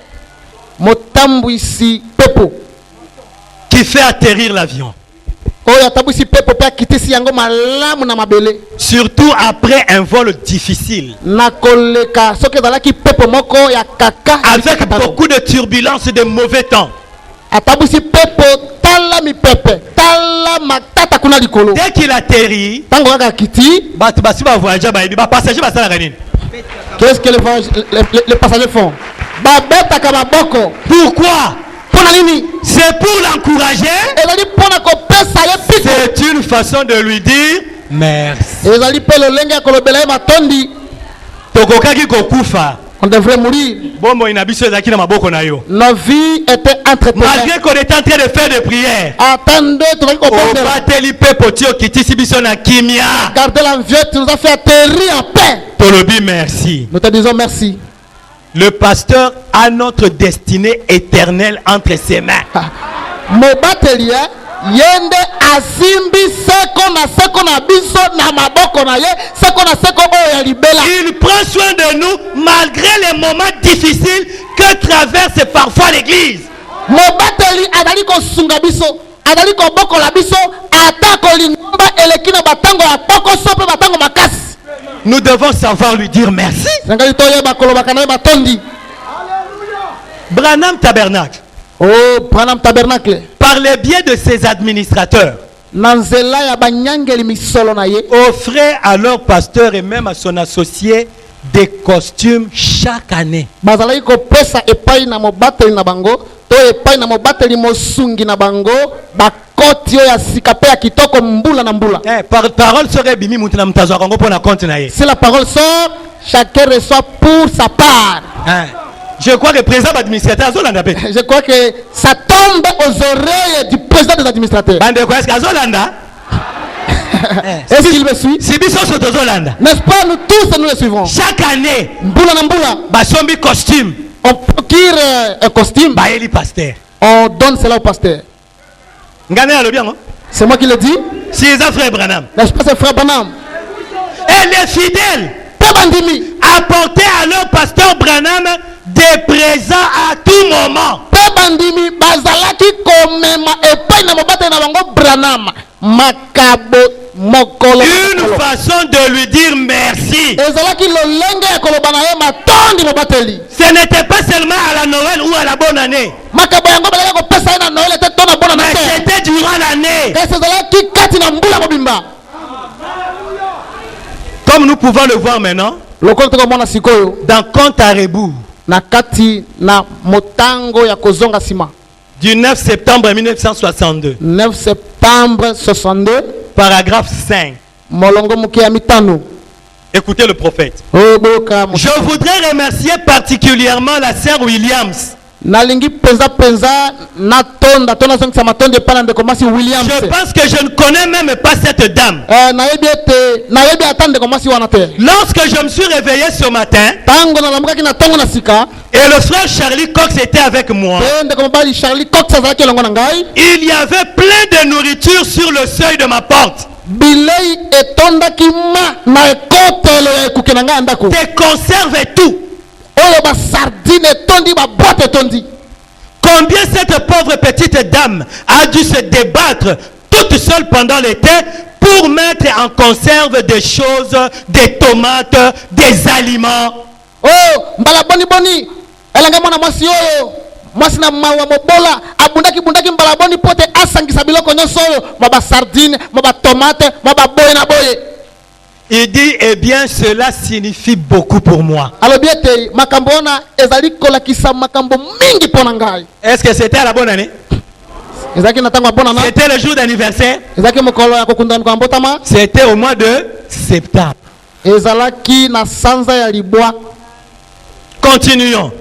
qui fait atterrir l'avion, surtout après un vol difficile avec beaucoup de turbulences et de mauvais temps. Dès qu'il atterrit, qu'est-ce que les passagers font? Pourquoi? C'est pour l'encourager. C'est une façon de lui dire merci. On devrait mourir. Nos vies étaient entretenues. Malgré qu'on était en train de faire des prières. Attendez, gardez l'envieux, tu nous as fait atterrir en paix. Merci. Nous te disons merci. Le pasteur a notre destinée éternelle entre ses mains. mobateli yende asimbi seko na biso na maboko na ye seko oyo ya libela. Il prend soin de nous malgré les moments difficiles que traverse parfois l'église. Mobateli azali kosunga biso, azali kobokola biso ata kolingomba eleki na batango ya poko sope batango makasi. Nous devons savoir lui dire merci. Sangali toyeba kolobaka na ye batondi. Branham Tabernacle. Oh, Branham Tabernacle. Par le biais de ses administrateurs, offrait à leur pasteur et même à son associé des costumes chaque année. Parole serait bimi mutuna mtazo kongo pona compte na ye. Si la parole sort, chacun reçoit pour sa part. Je crois que le président administrateur Azolanda. Je crois que ça tombe aux oreilles du président des administrateurs. Est-ce qu'Azolanda? Est-ce qu'il me suit? N'est-ce pas, nous tous nous le suivons. Chaque année, Basombi costume. On procure un costume. On donne cela au pasteur. C'est moi qui le dis. C'est frère Branham. N'est-ce pas, c'est frère Branham? Et les fidèles apportaient à leur pasteur Branham des présents à tout moment. Une façon de lui dire merci. Ce n'était pas seulement à la Noël ou à la bonne année. Mais c'était durant l'année. Comme nous pouvons le voir maintenant, dans Compte à rebours, du 9 septembre 1962, 9 septembre 62, paragraphe 5. Écoutez le prophète. Je voudrais remercier particulièrement la sœur Williams. Je pense que je ne connais même pas cette dame. Lorsque je me suis réveillé ce matin, et le frère Charlie Cox était avec moi, il y avait plein de nourriture sur le seuil de ma porte. Des conserves et tout. Combien cette pauvre petite dame a dû se débattre toute seule pendant l'été pour mettre en conserve des choses, des tomates, des aliments. Oh, mbala boni boni. Elanga mwana mwasi oyo. Mwasi na mawa mobola. Abundaki mbala boni pote asangisa biloko nyonso oyo. Maba sardine, maba tomate, maba boye na boye. Il dit, eh bien, cela signifie beaucoup pour moi. Est-ce que c'était à la bonne année? C'était le jour d'anniversaire? C'était au mois de septembre. Continuons.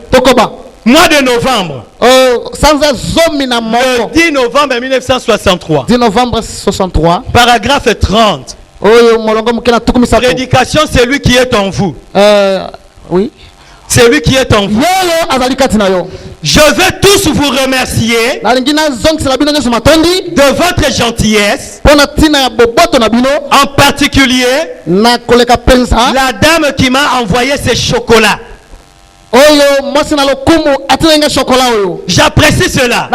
Mois de novembre. Le 10 novembre 1963. 10 novembre 63. Paragraphe 30. Prédication, c'est lui qui est en vous. Oui. C'est lui qui est en vous. Je veux tous vous remercier de votre gentillesse. En particulier, la dame qui m'a envoyé ces chocolats. J'apprécie cela.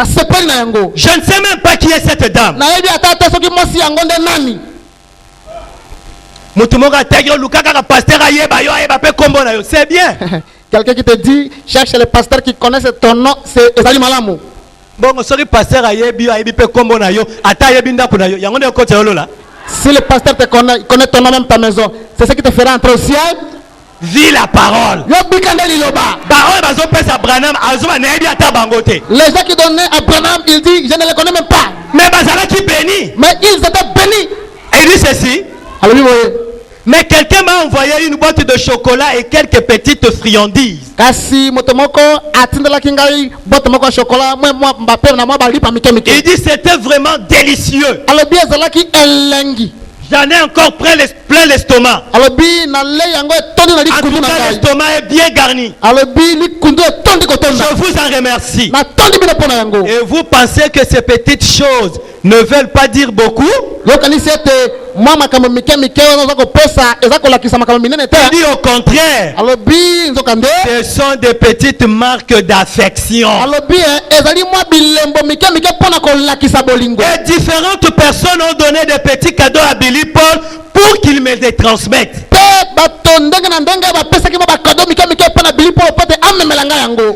Je ne sais même pas qui est cette dame. C'est bien. Quelqu'un qui te dit, cherche les pasteurs qui connaissent ton nom, c'est Ezali Malamu. Si le pasteur te connaît ton nom, même ta maison, c'est ce qui te fera entrer au ciel. Vis la parole. Les gens qui donnaient à Branham, il dit, je ne les connais même pas. Mais ils étaient bénis. Et il dit ceci. Mais quelqu'un m'a envoyé une boîte de chocolat et quelques petites friandises. Il dit c'était vraiment délicieux. J'en ai encore plein l'estomac. En tout cas, l'estomac est bien garni. Je vous en remercie. Et vous pensez que ces petites choses ne veulent pas dire beaucoup? Je dis au contraire. Ce sont des petites marques d'affection. Et différentes personnes ont donné des petits cadeaux à Billy Paul pour qu'il me les transmette.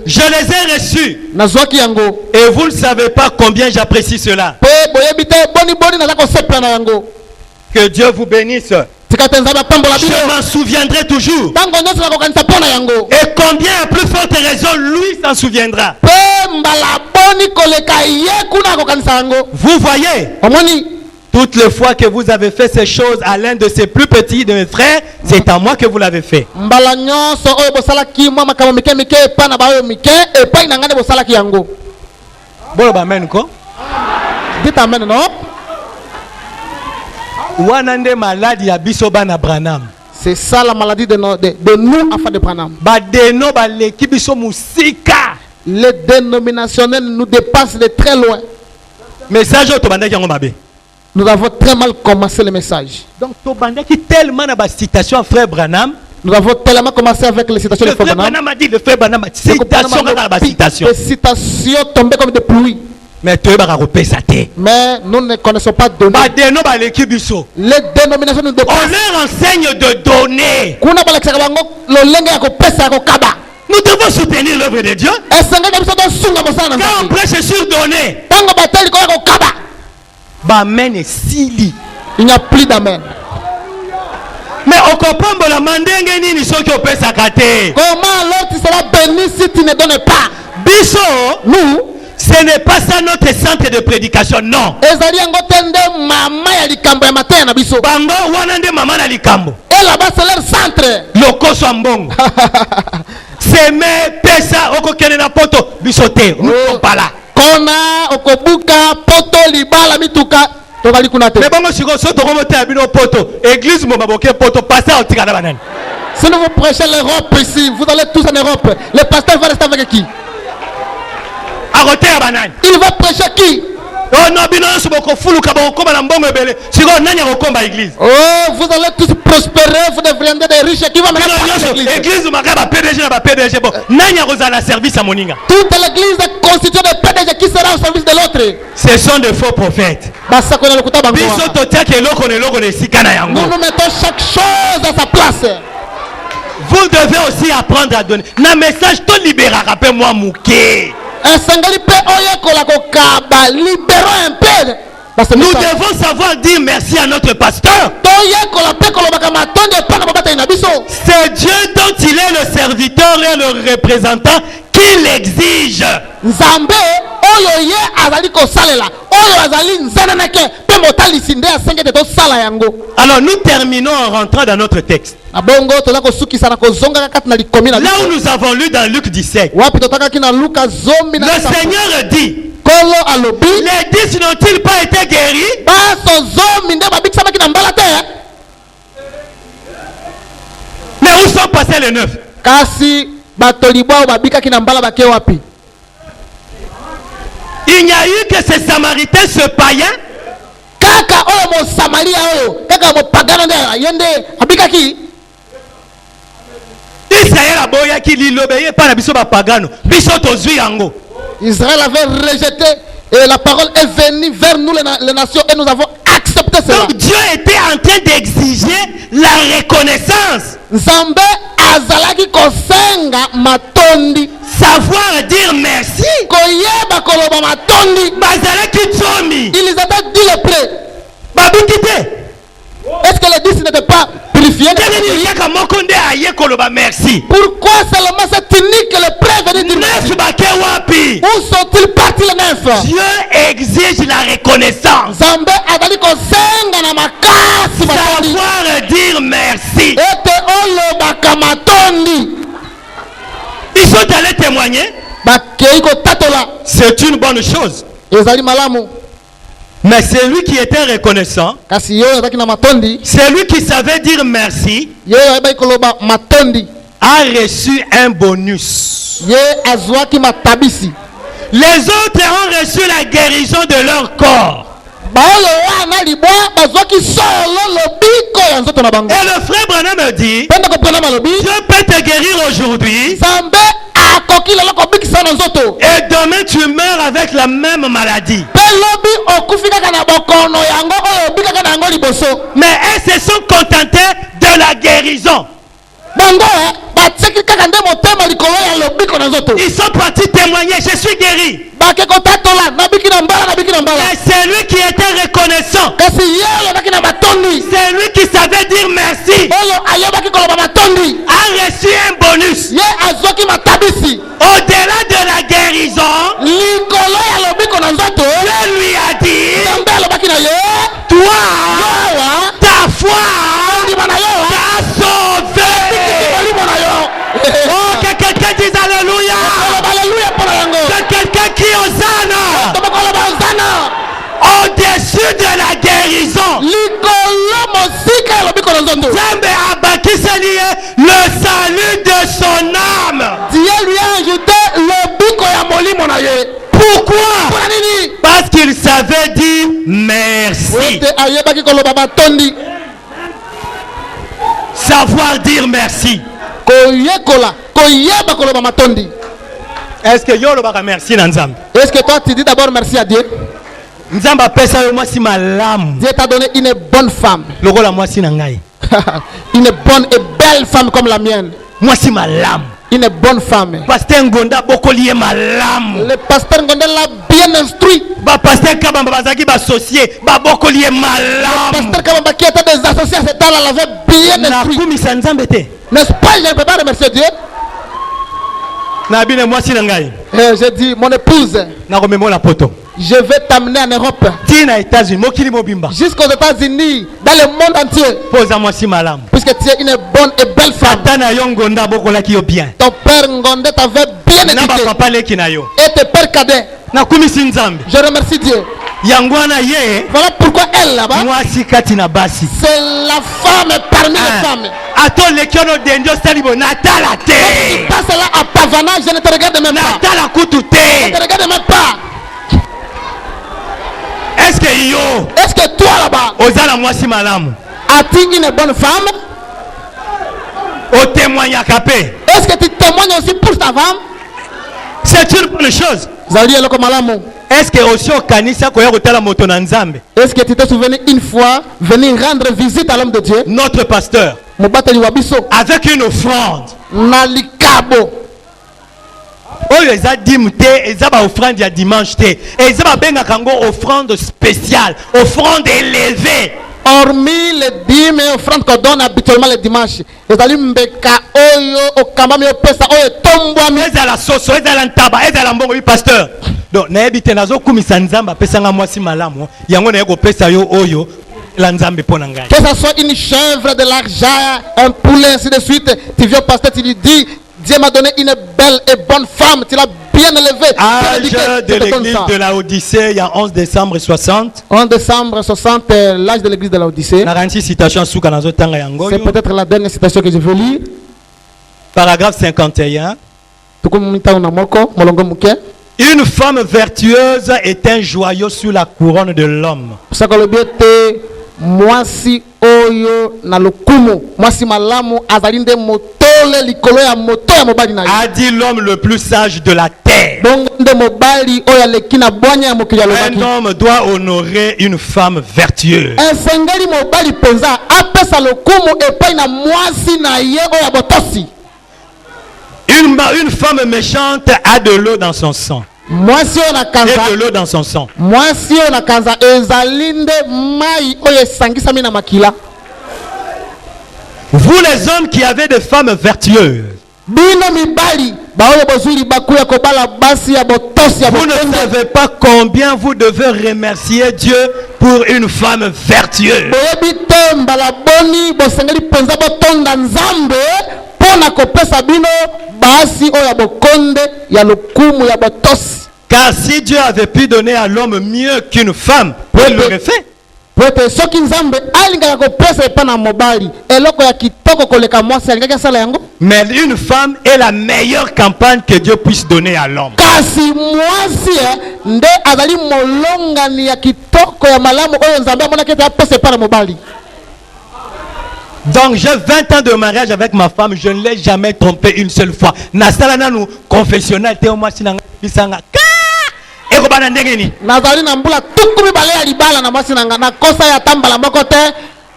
Je les ai reçus. Et vous ne savez pas combien j'apprécie cela. Que Dieu vous bénisse. Je m'en souviendrai toujours. Et combien à plus forte raison lui s'en souviendra. Vous voyez, toutes les fois que vous avez fait ces choses à l'un de ses plus petits de mes frères, c'est à moi que vous l'avez fait. Bon, amen quoi? Dites amen, non? C'est ça la maladie de nous, enfants de Branham. Les dénominationnels nous dépassent de très loin. Nous avons très mal commencé le message. Donc, tellement de citation frère Branham. Nous avons tellement commencé avec les citations de frère Branham. Le frère Branham a dit, les citations tombées comme des pluies. Mais nous ne connaissons pas de donner. Les dénominations nous dépassent. On leur enseigne de donner. Nous devons soutenir l'œuvre de Dieu. Quand on prêche sur donner, amen et sili. Il n'y a plus d'amen. Mais on comprend la mandenge ni sont qui opé sakate. Comment alors tu seras béni si tu ne donnes pas? Biso, nous, ce n'est pas ça notre centre de prédication, non. Bango wanande mama na likambo. Et là-bas c'est leur centre. Loko swambongo. Seme pesa oko kenena poto bisote. Nous pas là. Kona okobuka poto libala mituka. Mais bon, si église poto pasteur si nous vous prêchez l'Europe ici, vous allez tous en Europe. Le pasteur va rester avec qui? Il va prêcher qui? Oh, vous allez tous prospérer, vous deviendrez des riches. Qui va mener l'église? Toute l'église est constituée de PDG qui sera au service de l'autre. Ce sont de faux prophètes. Nous nous mettons chaque chose à sa place. Vous devez aussi apprendre à donner. Na message to libéra, rappelle-moi Mouké. Nous devons savoir dire merci à notre pasteur. C'est Dieu dont il est le serviteur et le représentant qui l'exige. Alors nous terminons en rentrant dans notre texte. Là où nous avons lu dans Luc 17, le Seigneur dit, les 10 n'ont-ils pas été guéris? Mais où sont passés les 9? Il n'y a eu que ces Samaritains, ce païen, Israël avait rejeté et la parole est venue vers nous les nations et nous avons accepté cela. Donc Dieu était en train d'exiger la reconnaissance. Savoir dire merci. Ils étaient dit le prêt. Est-ce que les 10 n'étaient pas purifiés? Pourquoi seulement cette unique le prêt veut dire merci? Où sont-ils partis les 9? Dieu exige la reconnaissance. Savoir dire merci. Ils sont allés témoigner. C'est une bonne chose. Mais c'est lui qui était reconnaissant. Kasi yo azaki na matondi. C'est lui qui savait dire merci. Ye ayeba koloba matondi. A reçu un bonus. Ye azwaki matabisi. Les autres ont reçu la guérison de leur corps. Et le frère Branham me dit, Dieu peut te guérir aujourd'hui. Et demain tu meurs avec la même maladie. Mais elles se sont contentées de la guérison. Ils sont partis témoigner, je suis guéri. Et c'est lui qui était reconnaissant. C'est lui qui savait dire merci. A reçu un bonus. Au-delà de la guérison, Dieu lui a dit, toi, ta foi t'a sauvé. Oh, que quelqu'un dise alléluia. Que quelqu'un qui osana. Au-dessus de la guérison, Dieu a bâti le salut de son âme. Dieu lui a ajouté le bico ya molimo na ye. Pourquoi? Parce qu'il savait dire merci. Savoir dire merci. Est-ce que yo lobaka merci na Nzambe? Est-ce que toi tu dis d'abord merci à Dieu? Nzambe apesa yo mwasi malamu. Dieu t'a donné une bonne femme. Lokola mwasi na ngai. Une bonne et belle femme comme la mienne. Mwasi malamu. Une bonne femme. Pasteur Ngonda bokolié malamu. Le pasteur Ngonda l'a bien instruit. Ba pasteur Kabamba bazaki ba associé ba bokolié malamu. Le pasteur Kabamba qui était des associés à cet temps-là l'avait bien instruit. Na kumisa Nzambe te. N'est-ce pas? Je ne peux pas remercier Dieu. Na bine mwasi na ngai. J'ai dit mon épouse. Na komemo la poto. Je vais t'amener en Europe. Jusqu'aux États-Unis, dans le monde entier. Puisque tu es une bonne et belle femme. Ton père Ngonde t'avait bien éduqué. Et tes pères cadets. Je remercie Dieu. Voilà pourquoi elle là-bas, c'est la femme parmi les femmes. Passe là à Pavana, je ne te regarde même pas. Je ne te regarde même pas. Est-ce que toi là-bas, as-tu une bonne femme? Est-ce que tu témoignes aussi pour ta femme? C'est une bonne chose. Est-ce que aussi au kanisa koya kotala moto na Nzambe? Est-ce que tu t'es souvenu une fois venir rendre visite à l'homme de Dieu? Notre pasteur avec une offrande. Nalikabo. Oh, ils ont dit ils ont offrande ya dimanche te. Et ils ont benga kango offrande spéciale, offrande élevée. Hormis les dîmes et offrandes qu'on donne habituellement les dimanches, les allumes mbeka oyo okamami opesa oyo tombwami. Ezala soso, ezala ntaba, ezala mbongo bi pasteur. Donc na ebite nazo kumisa Nzamba pesa nga mwasi malamu. Yango na yeko pesa yo oyo la Nzambe pona ngai. Que ça soit une chèvre, de l'argent, un poulet, ainsi de suite, tu viens au pasteur, tu lui dis Dieu m'a donné une belle et bonne femme, tu l'as bien élevée. Âge de l'église de la Odyssée, il y a 11 décembre 60. 11 décembre 60, l'âge de l'église de la Odyssée. C'est peut-être la dernière citation que je veux lire. Paragraphe 51. Une femme vertueuse est un joyau sur la couronne de l'homme. Mwasi oyo na lokumu mwasi malamu azalinde motole likolo ya moto ya mobali na a dit l'homme le plus sage de la terre. Bonde mobali oyo lekina bwanya ya mokili ya lobaki. Un homme doit honorer une femme vertueuse. Esengeli mobali penza apesa lokumu epai na mwasi na ye oyo botosi. Une femme méchante a de l'eau dans son sang. Mwasi ona kanza et de l'eau dans son sang. Mwasi ona kanza ezalinde mai oyo sangisami na makila. Vous les hommes qui avez des femmes vertueuses, bino mibali baoyo bozuri bakuya kobala basi ya botosi ya vous ne savez pas combien vous devez remercier Dieu pour une femme vertueuse. Boyebi te mbala boni bosengeli penza botonda Nzambe pona kopesa bino basi oyo bokonde ya lokumu ya botosi. Car si Dieu avait pu donner à l'homme mieux qu'une femme, il l'aurait fait. Pote soki nzambe alingaka kopesa epa na mobali eloko ya kitoko koleka mwasi alingaki asala yango. Mais une femme est la meilleure campagne que Dieu puisse donner à l'homme. Kasi mwasi nde azali molongani ya kitoko ya malamu oyo nzambe amonaki ete apesa epa na mobali. Donc j'ai 20 ans de mariage avec ma femme, je ne l'ai jamais trompé une seule fois. Nasala nanu confessionnal te mwasi nanga bisanga. Nazali na mbula tukumi bale ya libala na mwasi nanga na kosa ya tambala moko te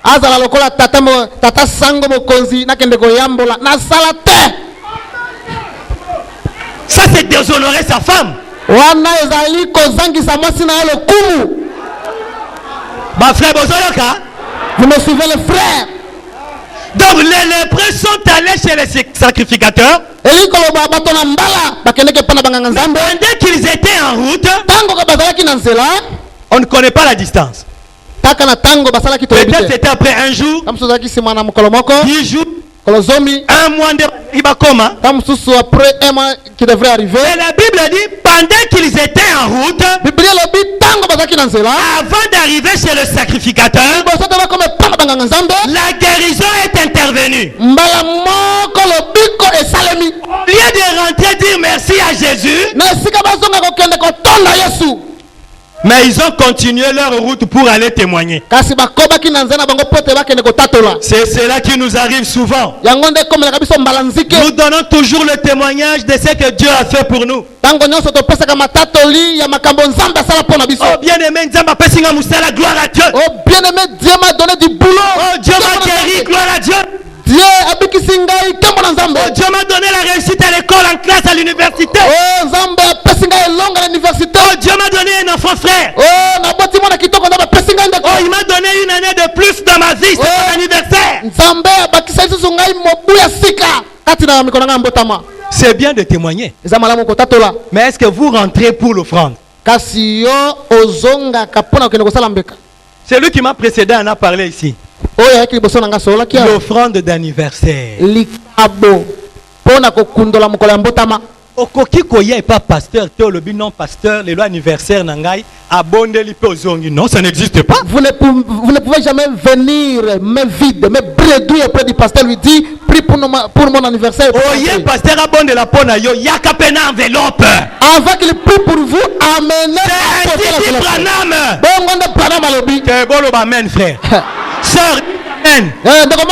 azala lokola tata sango mokonzi na kende koyambola na sala te. Ça c'est déshonorer sa femme. Wana ezali kozangisa mwasi na lo kumu. Ba frère bozoyoka, vous me suivez les frères? Donc les lépreux sont allés chez les sacrificateurs. Pendant qu'ils étaient en route, on ne connaît pas la distance. Peut-être c'était après un jour, 10 jours, un mois de coma. Qui devrait arriver. Et la Bible dit pendant qu'ils étaient en route, avant d'arriver chez le sacrificateur, la guérison est intervenue. Au lieu de rentrer dire merci à Jésus, mais ils ont continué leur route pour aller témoigner. C'est cela qui nous arrive souvent. Nous donnons toujours le témoignage de ce que Dieu a fait pour nous. Oh bien-aimé, gloire à Dieu. Oh bien-aimé, Dieu m'a donné du boulot. Oh Dieu m'a guéri, gloire à Dieu. Dieu m'a donné la réussite à l'école, en classe, à l'université. Oh Dieu m'a donné un enfant frère. Oh il m'a donné une année de plus dans ma vie, c'est mon anniversaire. C'est bien de témoigner. Mais est-ce que vous rentrez pour l'offrande? Celui qui m'a précédé en a parlé ici. L'offrande d'anniversaire. Okoki koya est pas pasteur, théologie non pasteur, les lois anniversaire nangai, abonde lipe ozongi. Non, ça n'existe pas. Vous ne pouvez jamais venir mais vide, mais bredouille auprès du pasteur lui dit prie pour mon anniversaire. Oh yeah, pasteur abonde la pona yo, yaka pena enveloppe. Avant qu'il prie pour vous, amenez c'est Branham. Bon, on est Branham à l'objet. C'est bon le amen frère. Sœur. Amen. C'est la parole.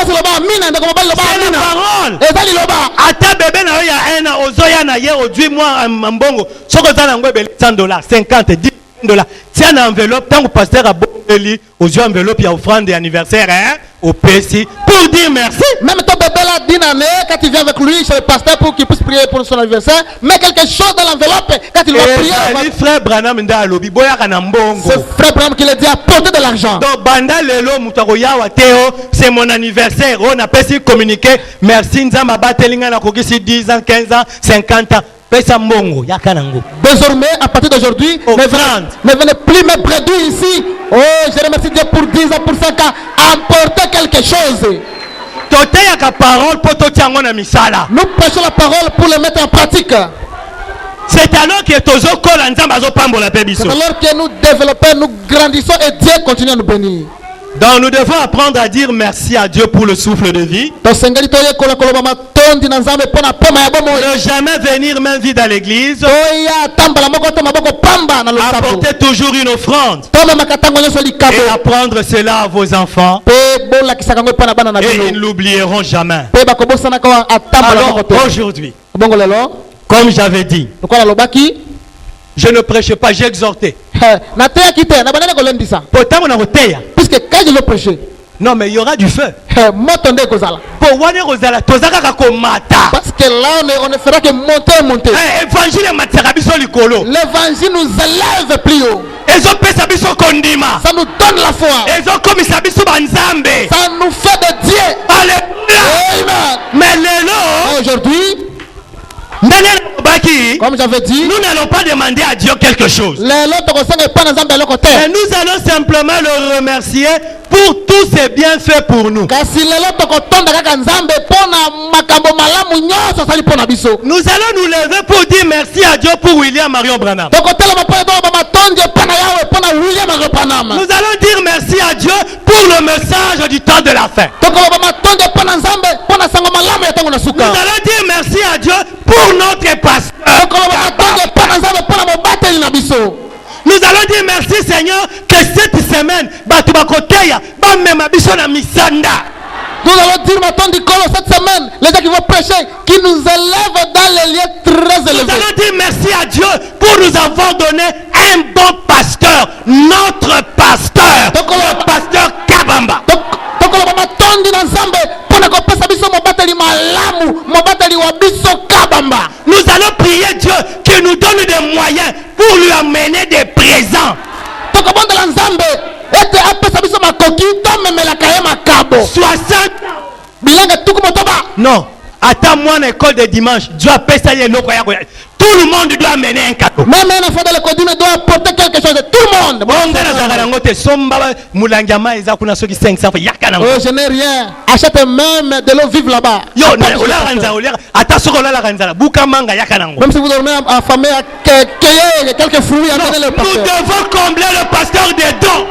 Ata bébé na ya ena ozoya na ye odui moi mbongo. Soko za na ngwe $100, 50, $10. Tiens une enveloppe tant que pasteur a boneli aux yeux enveloppe ya offrande d'anniversaire hein au PC pour dire merci. Même ton bébé là dit quand il vient avec lui chez le pasteur pour qu'il puisse prier pour son anniversaire, mais quelque chose dans l'enveloppe quand il va prier. C'est frère Branham nda lobi boya kana mbongo. C'est frère Branham qui le dit apporter de l'argent. Donc banda lelo mutakoya wa teo c'est mon anniversaire. On a pas si communiquer merci nzamba batelinga na kokisi 10 ans, 15 ans, 50 ans. Désormais, à partir d'aujourd'hui, ne venez plus me prédire ici. Oh, je remercie Dieu pour 10 ans, pour 5 ans. Apportez quelque chose. Nous prêchons la parole pour le mettre en pratique. C'est alors que nous développons, nous grandissons et Dieu continue à nous bénir. Donc nous devons apprendre à dire merci à Dieu pour le souffle de vie. Ne jamais venir main vide à l'église. Apportez toujours une offrande. Et apprendre cela à vos enfants. Et ils ne l'oublieront jamais. Alors aujourd'hui, comme j'avais dit, je ne prêche pas, j'ai exhorté. Puisque quand je veux prêcher, non mais il y aura du feu. Parce que là on ne fera que monter. L'évangile nous élève plus haut. Ça nous donne la foi. Ça nous fait de Dieu. Alléluia. Amen. Mais aujourd'hui, Comme j'avais dit, nous n'allons pas demander à Dieu quelque chose. mais nous allons simplement le remercier pour tous ses bienfaits pour nous. Nous allons nous lever pour dire merci à Dieu pour William Marion Branham. Nous allons dire merci à Dieu pour le message du temps de la fin. Nous allons dire merci à Dieu pour notre pasteur. Nous allons dire merci Seigneur que cette semaine, nous allons dire maintenant cette semaine, les gens qui vont prêcher, qui nous élèvent dans les lieux très élevés. Nous allons dire merci à Dieu pour nous avoir donné un bon pasteur, notre pasteur, le pasteur Kabamba. Nous allons prier Dieu qui nous donne des moyens pour lui amener des présents. Non, attends-moi en école de dimanche. Dieu appelle ça tout le monde doit amener un cadeau. Même un enfant de l'école doit apporter quelque chose. Tout le monde. Oh, je n'ai rien. Achète même de l'eau vive là-bas. Même si vous dormez affamé à quelques fruits, amenez le pasteur. Nous devons combler le pasteur des dons.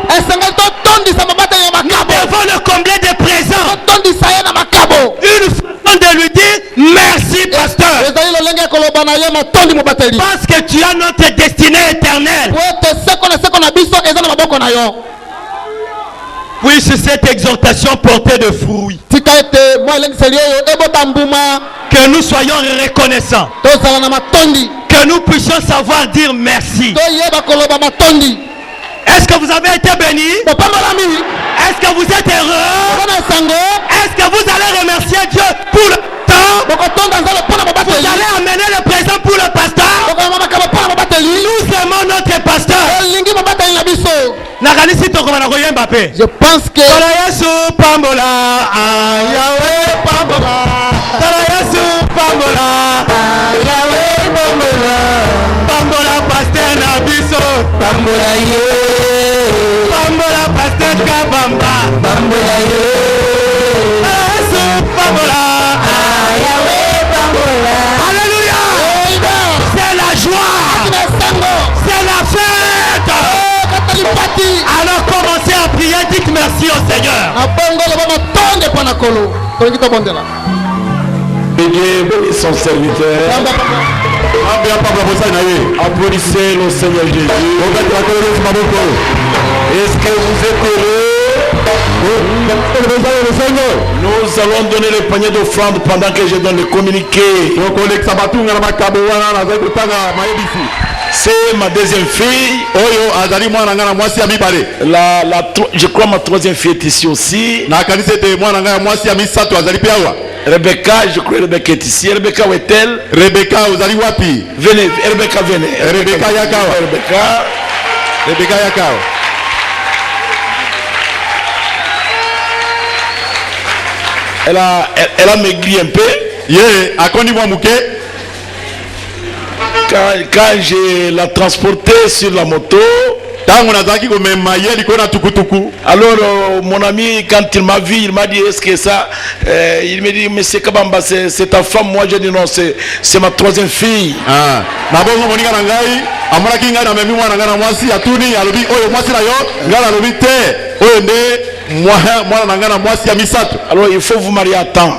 Nous devons le combler des présents. Une façon de lui dire merci pasteur. Parce que tu as notre destinée éternelle. Puisse cette exhortation porter de fruits. Que nous soyons reconnaissants. Que nous puissions savoir dire merci. Est-ce que vous avez été bénis? Est-ce que vous êtes heureux? Est-ce que vous allez remercier Dieu pour le temps? Vous allez amener le présent pour le pasteur? Nous aimons notre pasteur. Je pense que Alléluia. C'est la joie. C'est la fête. Alors commencez à prier. Dites merci au Seigneur. Bénis son serviteur. Applaudissez le Seigneur Jésus. Est-ce que vous êtes heureux? Nous allons donner le panier d'offrande pendant que je donne le communiqué. C'est ma deuxième fille. Je crois ma troisième fille est ici aussi. Rebecca, je crois Rebecca est ici. Rebecca, où est-elle? Rebecca, vous allez wapi? Venez, Rebecca, venez. Rebecca Yakao. Rebecca Yakao. Elle a maigri un peu. Quand je l'ai transportée sur la moto, alors mon ami, quand il m'a vu, il m'a dit est-ce que ça il me dit mais c'est Kabamba, c'est ta femme. Moi je dis non, c'est ma troisième fille. Alors il faut vous marier à temps.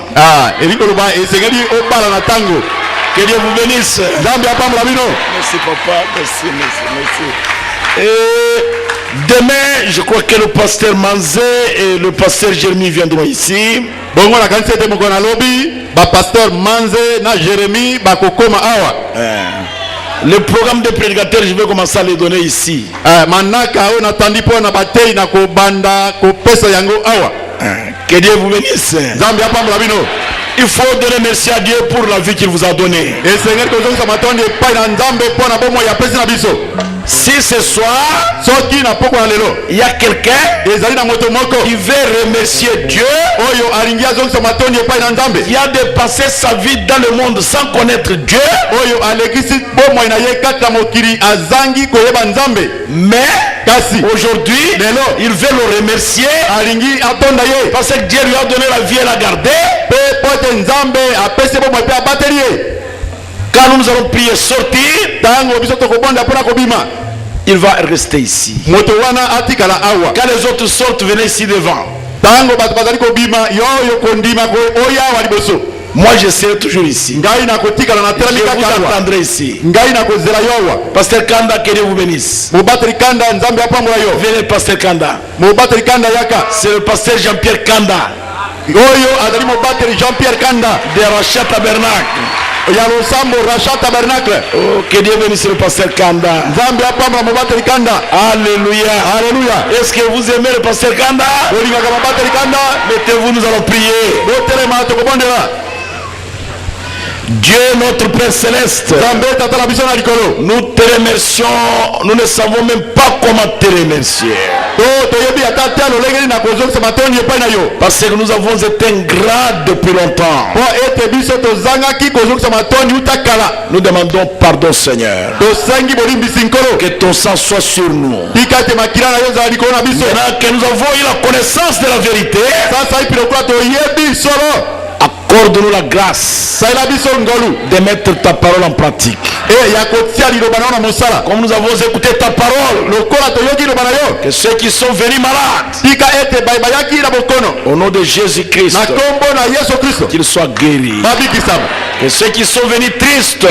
Que Dieu vous bénisse. Merci papa, merci. Et demain, je crois que le pasteur Manzé et le pasteur Jérémy viendront ici. Le programme de prédicateurs, je vais commencer à les donner ici. Que Dieu vous bénisse. Il faut donner merci à Dieu pour la vie qu'il vous a donnée. Si ce soir il y a quelqu'un qui veut remercier Dieu, il a dépassé sa vie dans le monde sans connaître Dieu, mais aujourd'hui il veut le remercier parce que Dieu lui a donné la vie et l'a gardé. Quand nous allons prier sortir, il va rester ici. Quand les autres sortent, venez ici devant. Moi je serai toujours ici. Je vous attendrai ici. Pasteur Kanda, que Dieu vous bénisse. Venez Pasteur Kanda. C'est le pasteur Jean-Pierre Kanda de Rachat Tabernacle. Oh, que Dieu bénisse le pasteur Kanda. Alléluia. Est-ce que vous aimez le pasteur Kanda? Mettez-vous, nous allons prier. Dieu notre Père Céleste, nous te remercions, nous ne savons même pas comment te remercier. Parce que nous avons été ingrats depuis longtemps. Nous demandons pardon Seigneur. Que ton sang soit sur nous. Maintenant que nous avons eu la connaissance de la vérité, accorde-nous la grâce de mettre ta parole en pratique. Comme nous avons écouté ta parole, que ceux qui sont venus malades, au nom de Jésus-Christ, qu'ils soient guéris. Que ceux qui sont venus tristes,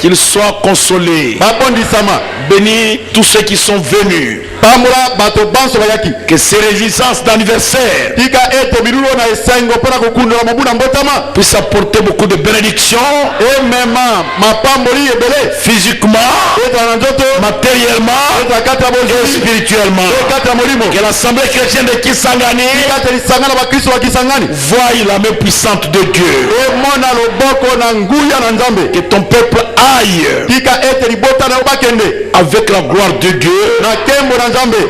qu'ils soient consolés. Bénis tous ceux qui sont venus. Que ces réjouissances d'anniversaire puissent apporter beaucoup de bénédictions, physiquement, matériellement et spirituellement. Que l'assemblée chrétienne de Kisangani voie la main puissante de Dieu. Que ton peuple aille avec la gloire de Dieu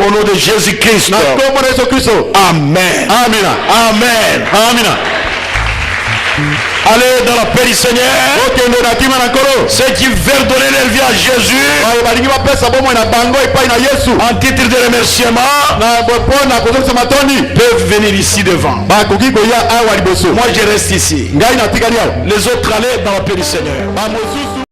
au nom de Jésus-Christ. Amen. Amen. Allez dans la paix du Seigneur. Ceux qui veulent donner leur vie à Jésus en titre de remerciement peuvent venir ici devant. Moi je reste ici. Les autres allez dans la paix du Seigneur.